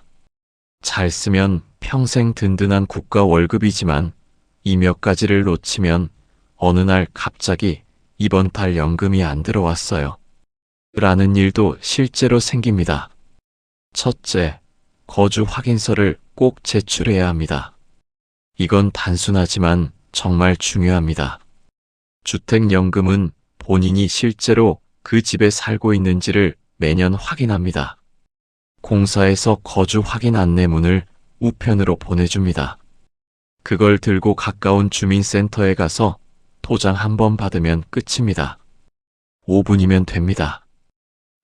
잘 쓰면 평생 든든한 국가 월급이지만 이 몇 가지를 놓치면 어느 날 갑자기 이번 달 연금이 안 들어왔어요. 라는 일도 실제로 생깁니다. 첫째, 거주 확인서를 꼭 제출해야 합니다. 이건 단순하지만 정말 중요합니다. 주택연금은 본인이 실제로 그 집에 살고 있는지를 매년 확인합니다. 공사에서 거주 확인 안내문을 우편으로 보내줍니다. 그걸 들고 가까운 주민센터에 가서 도장 한번 받으면 끝입니다. 5분이면 됩니다.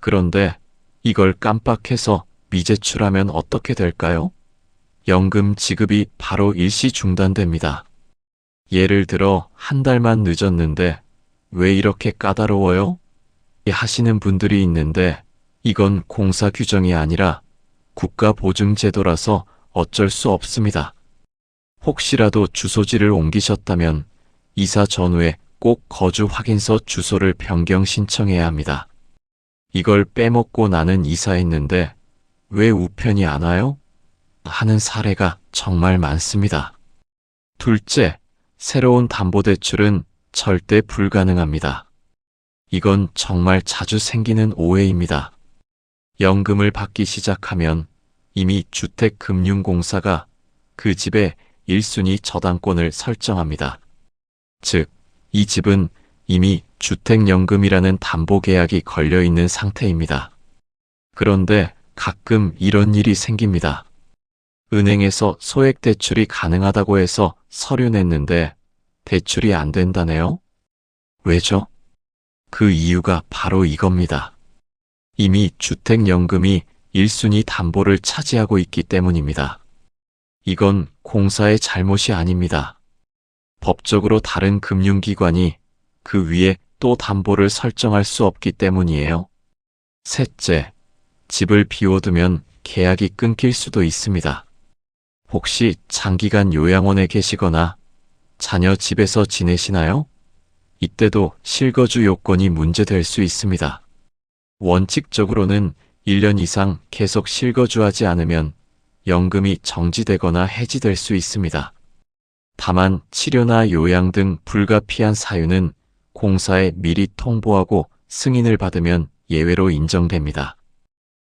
그런데 이걸 깜빡해서 미제출하면 어떻게 될까요? 연금 지급이 바로 일시 중단됩니다. 예를 들어 한 달만 늦었는데 왜 이렇게 까다로워요? 하시는 분들이 있는데 이건 공사 규정이 아니라 국가보증제도라서 어쩔 수 없습니다. 혹시라도 주소지를 옮기셨다면 이사 전후에 꼭 거주 확인서 주소를 변경 신청해야 합니다. 이걸 빼먹고 나는 이사했는데 왜 우편이 안 와요? 하는 사례가 정말 많습니다. 둘째, 새로운 담보대출은 절대 불가능합니다. 이건 정말 자주 생기는 오해입니다. 연금을 받기 시작하면 이미 주택금융공사가 그 집의 1순위 저당권을 설정합니다. 즉, 이 집은 이미 주택연금이라는 담보계약이 걸려있는 상태입니다. 그런데 가끔 이런 일이 생깁니다. 은행에서 소액대출이 가능하다고 해서 서류 냈는데 대출이 안 된다네요? 왜죠? 그 이유가 바로 이겁니다. 이미 주택연금이 1순위 담보를 차지하고 있기 때문입니다. 이건 공사의 잘못이 아닙니다. 법적으로 다른 금융기관이 그 위에 또 담보를 설정할 수 없기 때문이에요. 셋째, 집을 비워두면 계약이 끊길 수도 있습니다. 혹시 장기간 요양원에 계시거나 자녀 집에서 지내시나요? 이때도 실거주 요건이 문제될 수 있습니다. 원칙적으로는 1년 이상 계속 실거주하지 않으면 연금이 정지되거나 해지될 수 있습니다. 다만 치료나 요양 등 불가피한 사유는 공사에 미리 통보하고 승인을 받으면 예외로 인정됩니다.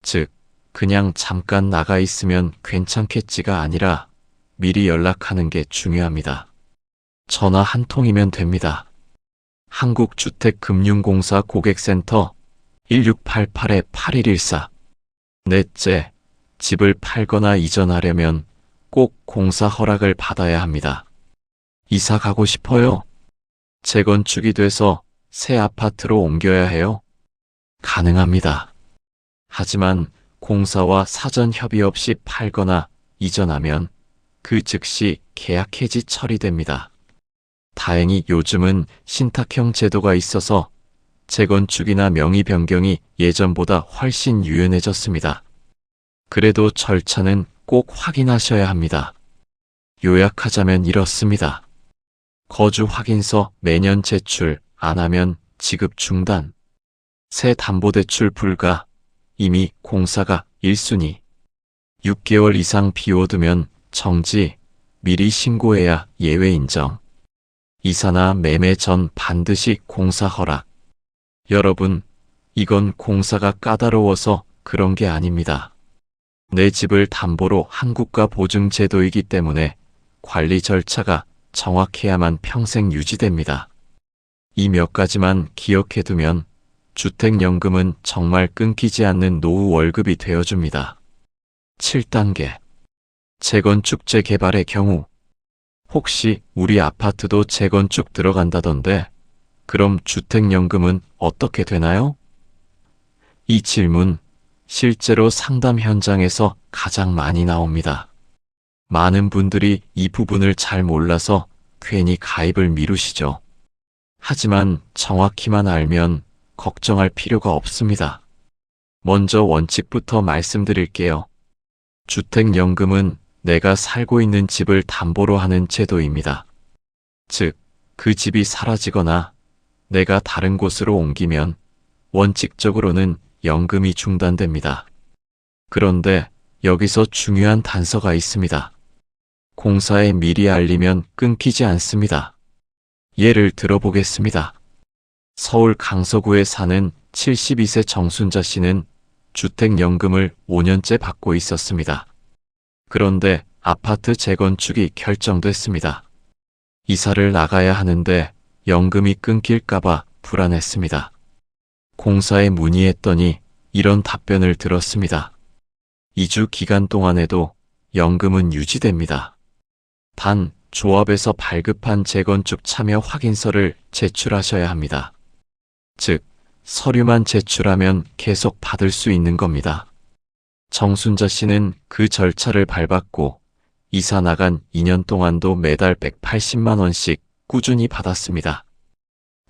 즉, 그냥 잠깐 나가 있으면 괜찮겠지가 아니라 미리 연락하는 게 중요합니다. 전화 한 통이면 됩니다. 한국주택금융공사 고객센터 1688-8114. 넷째, 집을 팔거나 이전하려면 꼭 공사 허락을 받아야 합니다. 이사 가고 싶어요? 재건축이 돼서 새 아파트로 옮겨야 해요? 가능합니다. 하지만 공사와 사전 협의 없이 팔거나 이전하면 그 즉시 계약 해지 처리됩니다. 다행히 요즘은 신탁형 제도가 있어서 재건축이나 명의 변경이 예전보다 훨씬 유연해졌습니다. 그래도 절차는 꼭 확인하셔야 합니다. 요약하자면 이렇습니다. 거주 확인서 매년 제출 안 하면 지급 중단. 새 담보대출 불가. 이미 공사가 1순위. 6개월 이상 비워두면 정지. 미리 신고해야 예외 인정. 이사나 매매 전 반드시 공사 허락. 여러분, 이건 공사가 까다로워서 그런 게 아닙니다. 내 집을 담보로 한 국가 보증 제도이기 때문에 관리 절차가 정확해야만 평생 유지됩니다. 이 몇 가지만 기억해두면 주택연금은 정말 끊기지 않는 노후 월급이 되어줍니다. 7단계. 재건축 재개발의 경우. 혹시 우리 아파트도 재건축 들어간다던데 그럼 주택연금은 어떻게 되나요? 이 질문 실제로 상담 현장에서 가장 많이 나옵니다. 많은 분들이 이 부분을 잘 몰라서 괜히 가입을 미루시죠. 하지만 정확히만 알면 걱정할 필요가 없습니다. 먼저 원칙부터 말씀드릴게요. 주택연금은 내가 살고 있는 집을 담보로 하는 제도입니다. 즉, 그 집이 사라지거나 내가 다른 곳으로 옮기면 원칙적으로는 연금이 중단됩니다. 그런데 여기서 중요한 단서가 있습니다. 공사에 미리 알리면 끊기지 않습니다. 예를 들어보겠습니다. 서울 강서구에 사는 72세 정순자 씨는 주택연금을 5년째 받고 있었습니다. 그런데 아파트 재건축이 결정됐습니다. 이사를 나가야 하는데 연금이 끊길까봐 불안했습니다. 공사에 문의했더니 이런 답변을 들었습니다. 2주 기간 동안에도 연금은 유지됩니다. 단, 조합에서 발급한 재건축 참여 확인서를 제출하셔야 합니다. 즉, 서류만 제출하면 계속 받을 수 있는 겁니다. 정순자 씨는 그 절차를 밟았고 이사 나간 2년 동안도 매달 180만 원씩 꾸준히 받았습니다.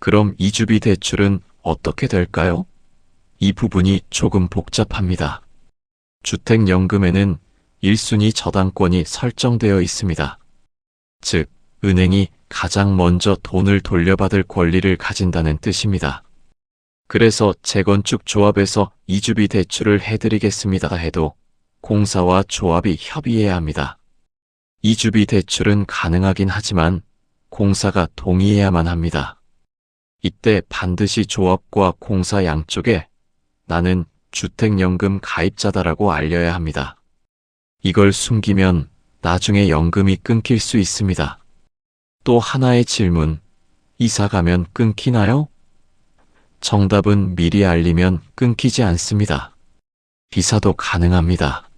그럼 이주비 대출은 어떻게 될까요? 이 부분이 조금 복잡합니다. 주택연금에는 1순위 저당권이 설정되어 있습니다. 즉, 은행이 가장 먼저 돈을 돌려받을 권리를 가진다는 뜻입니다. 그래서 재건축 조합에서 이주비 대출을 해드리겠습니다 해도 공사와 조합이 협의해야 합니다. 이주비 대출은 가능하긴 하지만 공사가 동의해야만 합니다. 이때 반드시 조합과 공사 양쪽에 나는 주택연금 가입자다라고 알려야 합니다. 이걸 숨기면 나중에 연금이 끊길 수 있습니다. 또 하나의 질문, 이사 가면 끊기나요? 정답은 미리 알리면 끊기지 않습니다. 이사도 가능합니다.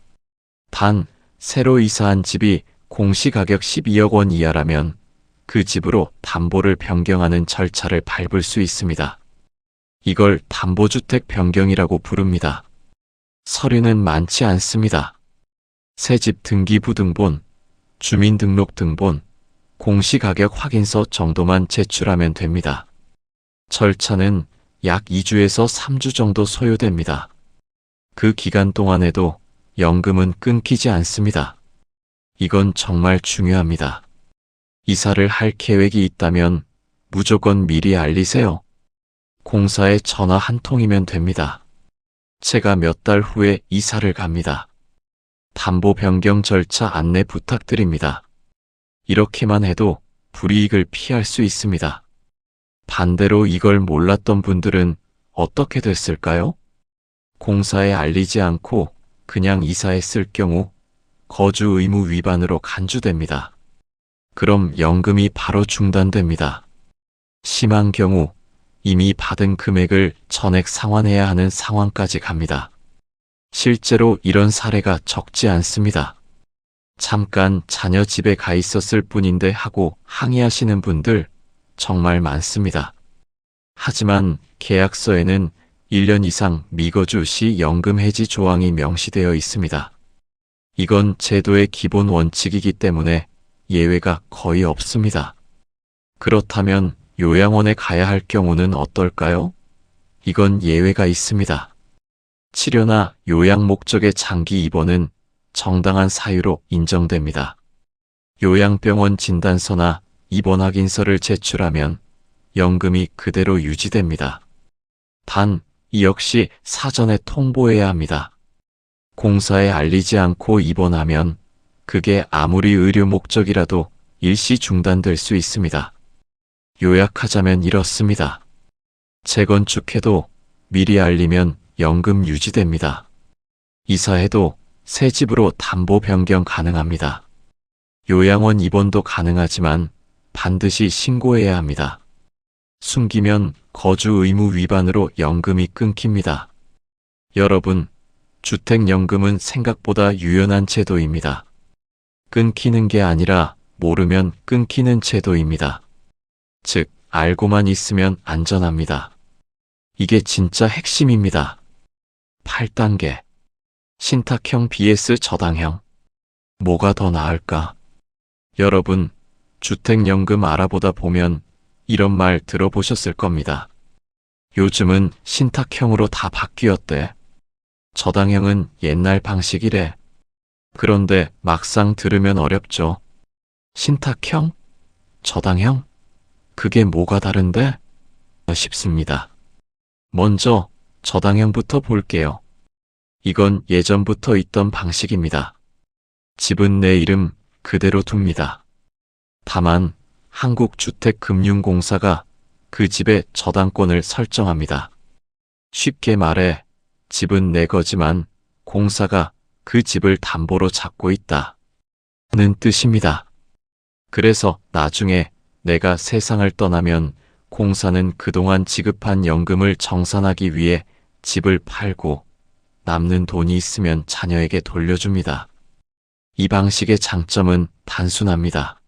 단, 새로 이사한 집이 공시가격 12억 원 이하라면 그 집으로 담보를 변경하는 절차를 밟을 수 있습니다. 이걸 담보주택 변경이라고 부릅니다. 서류는 많지 않습니다. 새집 등기부등본, 주민등록등본, 공시가격 확인서 정도만 제출하면 됩니다. 절차는 약 2주에서 3주 정도 소요됩니다. 그 기간 동안에도 연금은 끊기지 않습니다. 이건 정말 중요합니다. 이사를 할 계획이 있다면 무조건 미리 알리세요. 공사에 전화 한 통이면 됩니다. 제가 몇 달 후에 이사를 갑니다. 담보 변경 절차 안내 부탁드립니다. 이렇게만 해도 불이익을 피할 수 있습니다. 반대로 이걸 몰랐던 분들은 어떻게 됐을까요? 공사에 알리지 않고 그냥 이사했을 경우 거주 의무 위반으로 간주됩니다. 그럼 연금이 바로 중단됩니다. 심한 경우 이미 받은 금액을 전액 상환해야 하는 상황까지 갑니다. 실제로 이런 사례가 적지 않습니다. 잠깐 자녀 집에 가 있었을 뿐인데 하고 항의하시는 분들 정말 많습니다. 하지만 계약서에는 1년 이상 미거주 시 연금 해지 조항이 명시되어 있습니다. 이건 제도의 기본 원칙이기 때문에 예외가 거의 없습니다. 그렇다면 요양원에 가야 할 경우는 어떨까요? 이건 예외가 있습니다. 치료나 요양 목적의 장기 입원은 정당한 사유로 인정됩니다. 요양병원 진단서나 입원 확인서를 제출하면 연금이 그대로 유지됩니다. 단, 이 역시 사전에 통보해야 합니다. 공사에 알리지 않고 입원하면 그게 아무리 의료 목적이라도 일시 중단될 수 있습니다. 요약하자면 이렇습니다. 재건축해도 미리 알리면 연금 유지됩니다. 이사해도 새 집으로 담보 변경 가능합니다. 요양원 입원도 가능하지만 반드시 신고해야 합니다. 숨기면 거주 의무 위반으로 연금이 끊깁니다. 여러분, 주택연금은 생각보다 유연한 제도입니다. 끊기는 게 아니라 모르면 끊기는 제도입니다. 즉, 알고만 있으면 안전합니다. 이게 진짜 핵심입니다. 8단계. 신탁형 vs 저당형. 뭐가 더 나을까? 여러분, 주택연금 알아보다 보면 이런 말 들어보셨을 겁니다. 요즘은 신탁형으로 다 바뀌었대. 저당형은 옛날 방식이래. 그런데 막상 들으면 어렵죠. 신탁형? 저당형? 그게 뭐가 다른데? 싶습니다. 먼저 저당형부터 볼게요. 이건 예전부터 있던 방식입니다. 집은 내 이름 그대로 둡니다. 다만 한국주택금융공사가 그 집의 저당권을 설정합니다. 쉽게 말해 집은 내 거지만 공사가 그 집을 담보로 잡고 있다는 뜻입니다. 그래서 나중에 내가 세상을 떠나면 공사는 그동안 지급한 연금을 정산하기 위해 집을 팔고 남는 돈이 있으면 자녀에게 돌려줍니다. 이 방식의 장점은 단순합니다.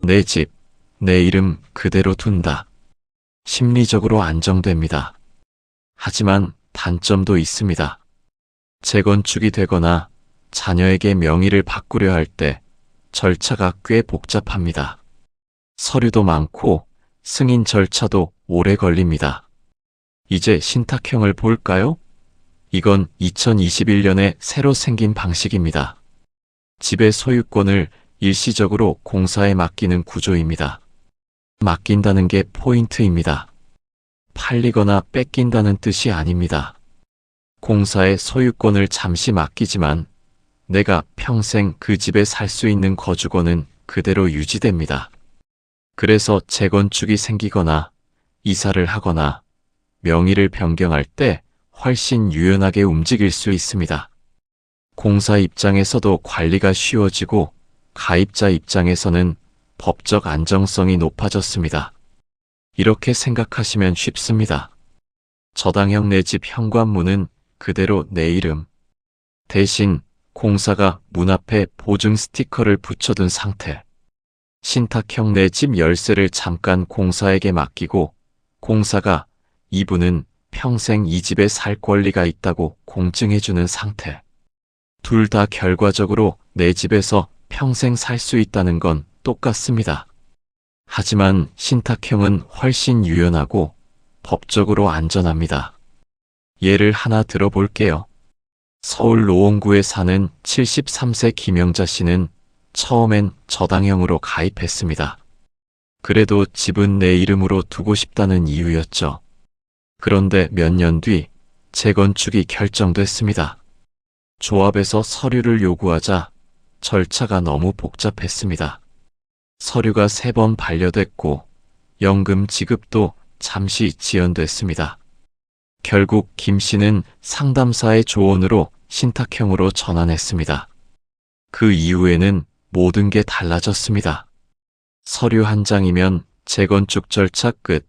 내 집, 내 이름 그대로 둔다. 심리적으로 안정됩니다. 하지만 단점도 있습니다. 재건축이 되거나 자녀에게 명의를 바꾸려 할 때 절차가 꽤 복잡합니다. 서류도 많고 승인 절차도 오래 걸립니다. 이제 신탁형을 볼까요? 이건 2021년에 새로 생긴 방식입니다. 집의 소유권을 일시적으로 공사에 맡기는 구조입니다. 맡긴다는 게 포인트입니다. 팔리거나 뺏긴다는 뜻이 아닙니다. 공사의 소유권을 잠시 맡기지만 내가 평생 그 집에 살 수 있는 거주권은 그대로 유지됩니다. 그래서 재건축이 생기거나 이사를 하거나 명의를 변경할 때 훨씬 유연하게 움직일 수 있습니다. 공사 입장에서도 관리가 쉬워지고 가입자 입장에서는 법적 안정성이 높아졌습니다. 이렇게 생각하시면 쉽습니다. 저당형 내 집 현관문은 그대로 내 이름. 대신 공사가 문 앞에 보증 스티커를 붙여둔 상태. 신탁형 내 집 열쇠를 잠깐 공사에게 맡기고 공사가 이분은 평생 이 집에 살 권리가 있다고 공증해주는 상태. 둘 다 결과적으로 내 집에서 평생 살 수 있다는 건 똑같습니다. 하지만 신탁형은 훨씬 유연하고 법적으로 안전합니다. 예를 하나 들어볼게요. 서울 노원구에 사는 73세 김영자 씨는 처음엔 저당형으로 가입했습니다. 그래도 집은 내 이름으로 두고 싶다는 이유였죠. 그런데 몇 년 뒤 재건축이 결정됐습니다. 조합에서 서류를 요구하자 절차가 너무 복잡했습니다. 서류가 3번 반려됐고 연금 지급도 잠시 지연됐습니다. 결국 김 씨는 상담사의 조언으로 신탁형으로 전환했습니다. 그 이후에는 모든 게 달라졌습니다. 서류 한 장이면 재건축 절차 끝,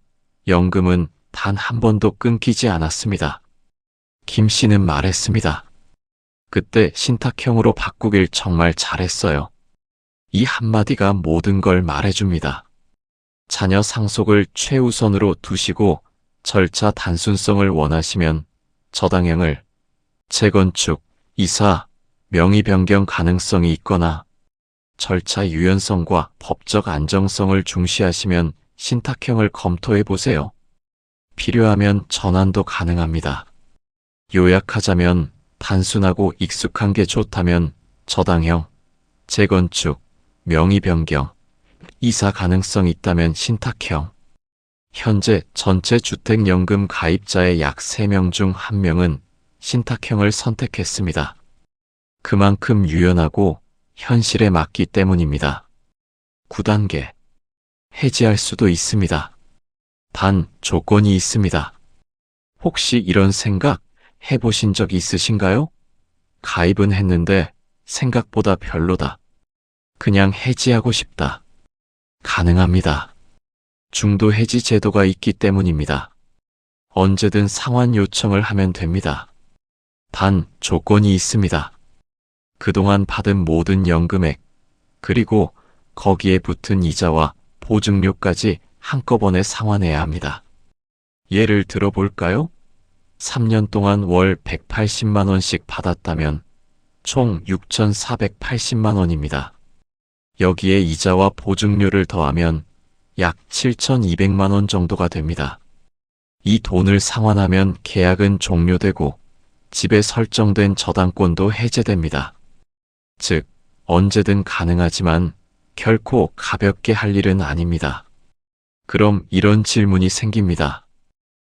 연금은 단 한 번도 끊기지 않았습니다. 김 씨는 말했습니다. 그때 신탁형으로 바꾸길 정말 잘했어요. 이 한마디가 모든 걸 말해줍니다. 자녀 상속을 최우선으로 두시고 절차 단순성을 원하시면 저당형을, 재건축, 이사, 명의 변경 가능성이 있거나 절차 유연성과 법적 안정성을 중시하시면 신탁형을 검토해 보세요. 필요하면 전환도 가능합니다. 요약하자면 단순하고 익숙한 게 좋다면 저당형, 재건축, 명의 변경, 이사 가능성 있다면 신탁형. 현재 전체 주택연금 가입자의 약 3명 중 1명은 신탁형을 선택했습니다. 그만큼 유연하고 현실에 맞기 때문입니다. 9단계. 해지할 수도 있습니다. 단 조건이 있습니다. 혹시 이런 생각 해보신 적 있으신가요? 가입은 했는데 생각보다 별로다. 그냥 해지하고 싶다. 가능합니다. 중도 해지 제도가 있기 때문입니다. 언제든 상환 요청을 하면 됩니다. 단 조건이 있습니다. 그동안 받은 모든 연금액, 그리고 거기에 붙은 이자와 보증료까지 한꺼번에 상환해야 합니다. 예를 들어볼까요? 3년 동안 월 180만 원씩 받았다면 총 6,480만 원입니다. 여기에 이자와 보증료를 더하면 약 7,200만 원 정도가 됩니다. 이 돈을 상환하면 계약은 종료되고 집에 설정된 저당권도 해제됩니다. 즉, 언제든 가능하지만 결코 가볍게 할 일은 아닙니다. 그럼 이런 질문이 생깁니다.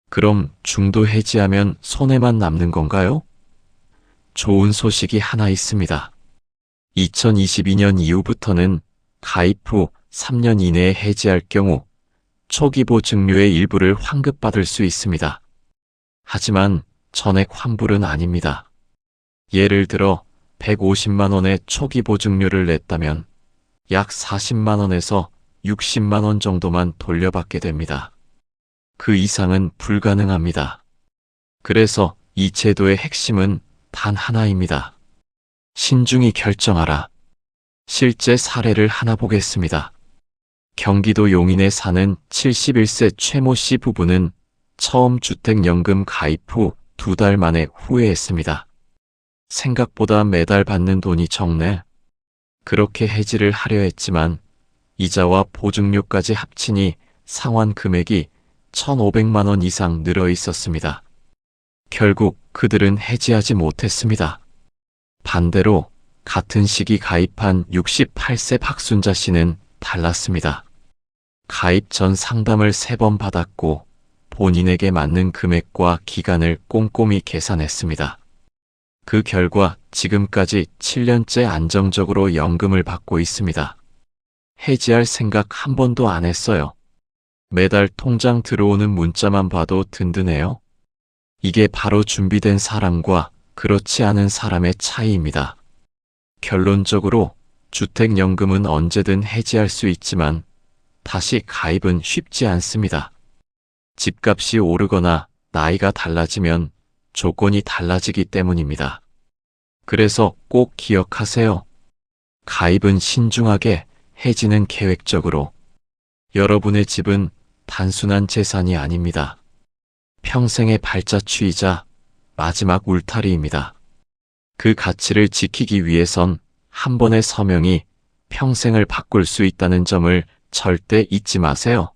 그럼 중도 해지하면 손해만 남는 건가요? 좋은 소식이 하나 있습니다. 2022년 이후부터는 가입 후 3년 이내에 해지할 경우 초기 보증료의 일부를 환급받을 수 있습니다. 하지만 전액 환불은 아닙니다. 예를 들어 150만 원의 초기 보증료를 냈다면 약 40만 원에서 60만 원 정도만 돌려받게 됩니다. 그 이상은 불가능합니다. 그래서 이 제도의 핵심은 단 하나입니다. 신중히 결정하라. 실제 사례를 하나 보겠습니다. 경기도 용인에 사는 71세 최모 씨 부부는 처음 주택연금 가입 후 2달 만에 후회했습니다. 생각보다 매달 받는 돈이 적네. 그렇게 해지를 하려 했지만 이자와 보증료까지 합치니 상환 금액이 1,500만 원 이상 늘어 있었습니다. 결국 그들은 해지하지 못했습니다. 반대로 같은 시기 가입한 68세 박순자 씨는 달랐습니다. 가입 전 상담을 3번 받았고 본인에게 맞는 금액과 기간을 꼼꼼히 계산했습니다. 그 결과 지금까지 7년째 안정적으로 연금을 받고 있습니다. 해지할 생각 한 번도 안 했어요. 매달 통장 들어오는 문자만 봐도 든든해요. 이게 바로 준비된 사람과 그렇지 않은 사람의 차이입니다. 결론적으로 주택연금은 언제든 해지할 수 있지만 다시 가입은 쉽지 않습니다. 집값이 오르거나 나이가 달라지면 조건이 달라지기 때문입니다. 그래서 꼭 기억하세요. 가입은 신중하게, 해지는 계획적으로. 여러분의 집은 단순한 재산이 아닙니다. 평생의 발자취이자 마지막 울타리입니다. 그 가치를 지키기 위해선 한 번의 서명이 평생을 바꿀 수 있다는 점을 절대 잊지 마세요.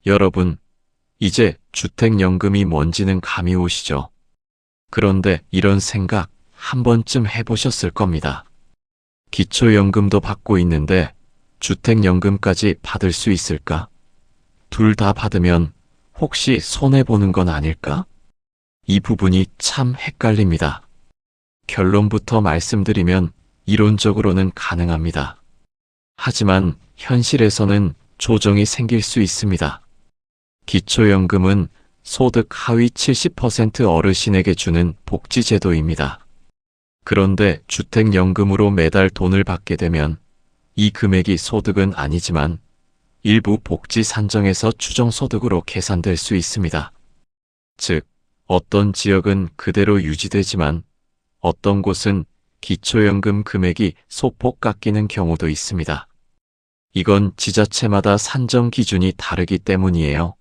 여러분, 이제 주택연금이 뭔지는 감이 오시죠? 그런데 이런 생각 한 번쯤 해보셨을 겁니다. 기초연금도 받고 있는데 주택연금까지 받을 수 있을까? 둘 다 받으면 혹시 손해보는 건 아닐까? 이 부분이 참 헷갈립니다. 결론부터 말씀드리면 이론적으로는 가능합니다. 하지만 현실에서는 조정이 생길 수 있습니다. 기초연금은 소득 하위 70% 어르신에게 주는 복지제도입니다. 그런데 주택연금으로 매달 돈을 받게 되면 이 금액이 소득은 아니지만 일부 복지 산정에서 추정소득으로 계산될 수 있습니다. 즉, 어떤 지역은 그대로 유지되지만 어떤 곳은 기초연금 금액이 소폭 깎이는 경우도 있습니다. 이건 지자체마다 산정 기준이 다르기 때문이에요.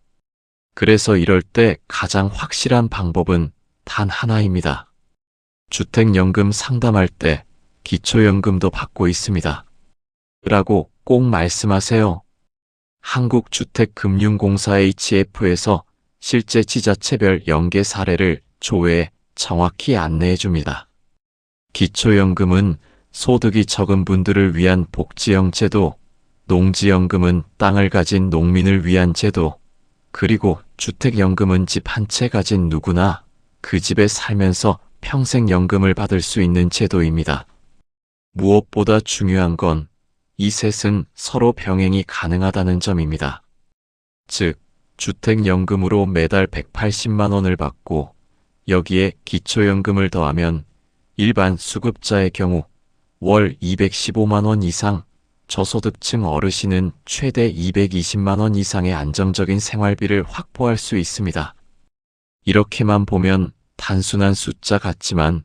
그래서 이럴 때 가장 확실한 방법은 단 하나입니다. 주택연금 상담할 때 기초연금도 받고 있습니다. 라고 꼭 말씀하세요. 한국주택금융공사 HF에서 실제 지자체별 연계 사례를 조회해 정확히 안내해 줍니다. 기초연금은 소득이 적은 분들을 위한 복지형 제도, 농지연금은 땅을 가진 농민을 위한 제도, 그리고 주택연금은 집 한 채 가진 누구나 그 집에 살면서 평생 연금을 받을 수 있는 제도입니다. 무엇보다 중요한 건 이 셋은 서로 병행이 가능하다는 점입니다. 즉, 주택연금으로 매달 180만 원을 받고 여기에 기초연금을 더하면 일반 수급자의 경우 월 215만 원 이상, 저소득층 어르신은 최대 220만 원 이상의 안정적인 생활비를 확보할 수 있습니다. 이렇게만 보면 단순한 숫자 같지만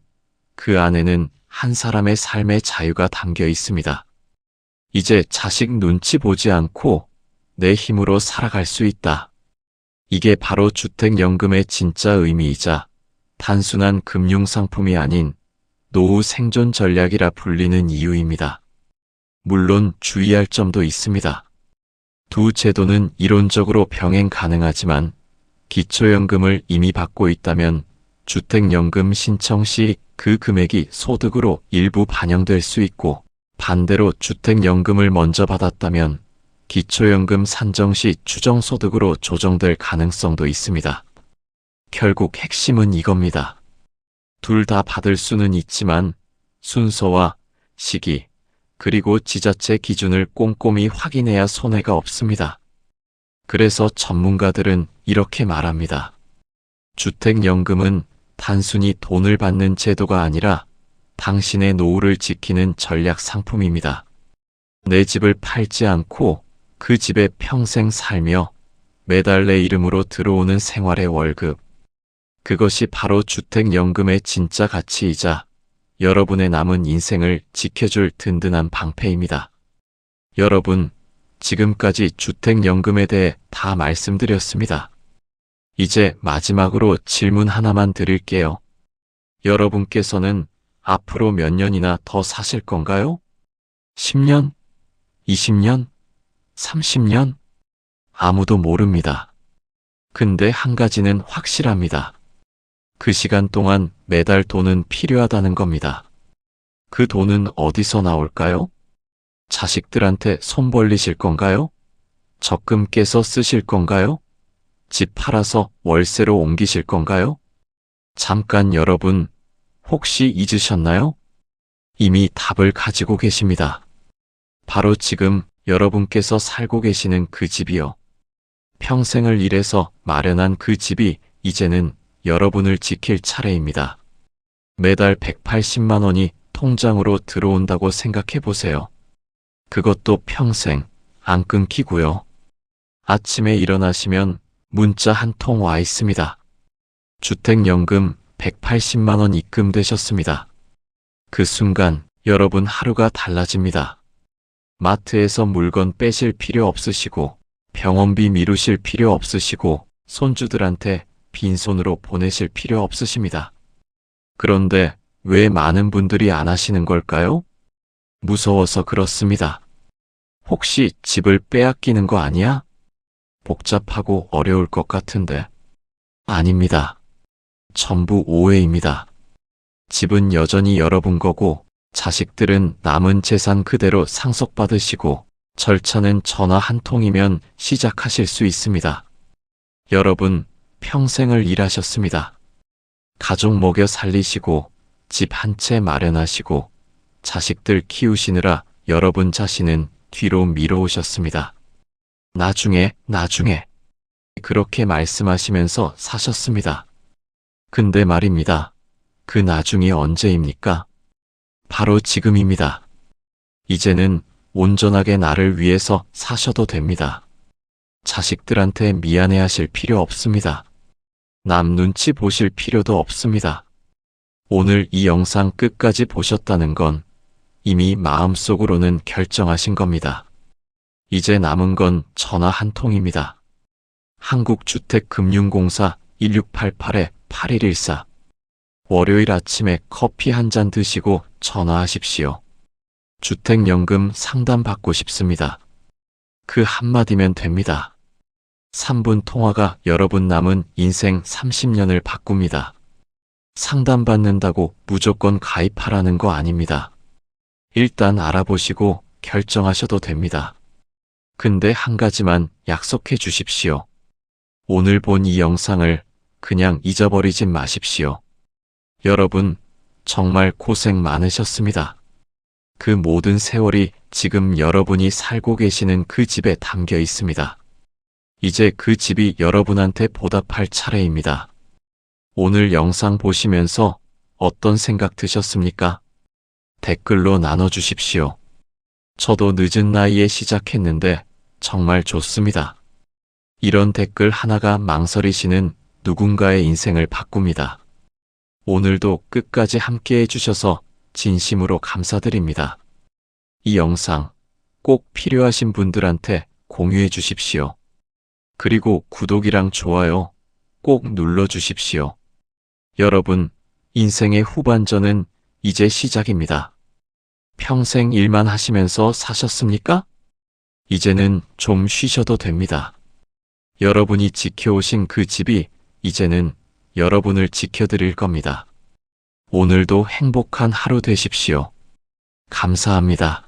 그 안에는 한 사람의 삶의 자유가 담겨 있습니다. 이제 자식 눈치 보지 않고 내 힘으로 살아갈 수 있다. 이게 바로 주택연금의 진짜 의미이자 단순한 금융상품이 아닌 노후 생존 전략이라 불리는 이유입니다. 물론 주의할 점도 있습니다. 두 제도는 이론적으로 병행 가능하지만 기초연금을 이미 받고 있다면 주택연금 신청 시 그 금액이 소득으로 일부 반영될 수 있고, 반대로 주택연금을 먼저 받았다면 기초연금 산정 시 추정소득으로 조정될 가능성도 있습니다. 결국 핵심은 이겁니다. 둘 다 받을 수는 있지만 순서와 시기, 그리고 지자체 기준을 꼼꼼히 확인해야 손해가 없습니다. 그래서 전문가들은 이렇게 말합니다. 주택연금은 단순히 돈을 받는 제도가 아니라 당신의 노후를 지키는 전략 상품입니다. 내 집을 팔지 않고 그 집에 평생 살며 매달 내 이름으로 들어오는 생활의 월급. 그것이 바로 주택연금의 진짜 가치이자 여러분의 남은 인생을 지켜줄 든든한 방패입니다. 여러분, 지금까지 주택연금에 대해 다 말씀드렸습니다. 이제 마지막으로 질문 하나만 드릴게요. 여러분께서는 앞으로 몇 년이나 더 사실 건가요? 10년? 20년? 30년? 아무도 모릅니다. 근데 한 가지는 확실합니다. 그 시간 동안 매달 돈은 필요하다는 겁니다. 그 돈은 어디서 나올까요? 자식들한테 손 벌리실 건가요? 적금 깨서 쓰실 건가요? 집 팔아서 월세로 옮기실 건가요? 잠깐 여러분, 혹시 잊으셨나요? 이미 답을 가지고 계십니다. 바로 지금 여러분께서 살고 계시는 그 집이요. 평생을 일해서 마련한 그 집이 이제는 여러분을 지킬 차례입니다. 매달 180만 원이 통장으로 들어온다고 생각해 보세요. 그것도 평생 안 끊기고요. 아침에 일어나시면 문자 한 통 와 있습니다. 주택연금 180만 원 입금되셨습니다. 그 순간 여러분 하루가 달라집니다. 마트에서 물건 빼실 필요 없으시고, 병원비 미루실 필요 없으시고, 손주들한테 빈손으로 보내실 필요 없으십니다. 그런데 왜 많은 분들이 안 하시는 걸까요? 무서워서 그렇습니다. 혹시 집을 빼앗기는 거 아니야? 복잡하고 어려울 것 같은데. 아닙니다. 전부 오해입니다. 집은 여전히 여러분 거고, 자식들은 남은 재산 그대로 상속받으시고, 절차는 전화 한 통이면 시작하실 수 있습니다. 여러분, 평생을 일하셨습니다. 가족 먹여 살리시고, 집 한 채 마련하시고, 자식들 키우시느라 여러분 자신은 뒤로 미뤄오셨습니다. 나중에 그렇게 말씀하시면서 사셨습니다. 근데 말입니다. 그 나중이 언제입니까? 바로 지금입니다. 이제는 온전하게 나를 위해서 사셔도 됩니다. 자식들한테 미안해하실 필요 없습니다. 남 눈치 보실 필요도 없습니다. 오늘 이 영상 끝까지 보셨다는 건 이미 마음속으로는 결정하신 겁니다. 이제 남은 건 전화 한 통입니다. 한국주택금융공사 1688-8114. 월요일 아침에 커피 한 잔 드시고 전화하십시오. 주택연금 상담 받고 싶습니다. 그 한마디면 됩니다. 3분 통화가 여러분 남은 인생 30년을 바꿉니다. 상담받는다고 무조건 가입하라는 거 아닙니다. 일단 알아보시고 결정하셔도 됩니다. 근데 한 가지만 약속해 주십시오. 오늘 본 이 영상을 그냥 잊어버리지 마십시오. 여러분, 정말 고생 많으셨습니다. 그 모든 세월이 지금 여러분이 살고 계시는 그 집에 담겨 있습니다. 이제 그 집이 여러분한테 보답할 차례입니다. 오늘 영상 보시면서 어떤 생각 드셨습니까? 댓글로 나눠주십시오. 저도 늦은 나이에 시작했는데 정말 좋습니다. 이런 댓글 하나가 망설이시는 누군가의 인생을 바꿉니다. 오늘도 끝까지 함께 해주셔서 진심으로 감사드립니다. 이 영상 꼭 필요하신 분들한테 공유해 주십시오. 그리고 구독이랑 좋아요 꼭 눌러주십시오. 여러분, 인생의 후반전은 이제 시작입니다. 평생 일만 하시면서 사셨습니까? 이제는 좀 쉬셔도 됩니다. 여러분이 지켜오신 그 집이 이제는 여러분을 지켜드릴 겁니다. 오늘도 행복한 하루 되십시오. 감사합니다.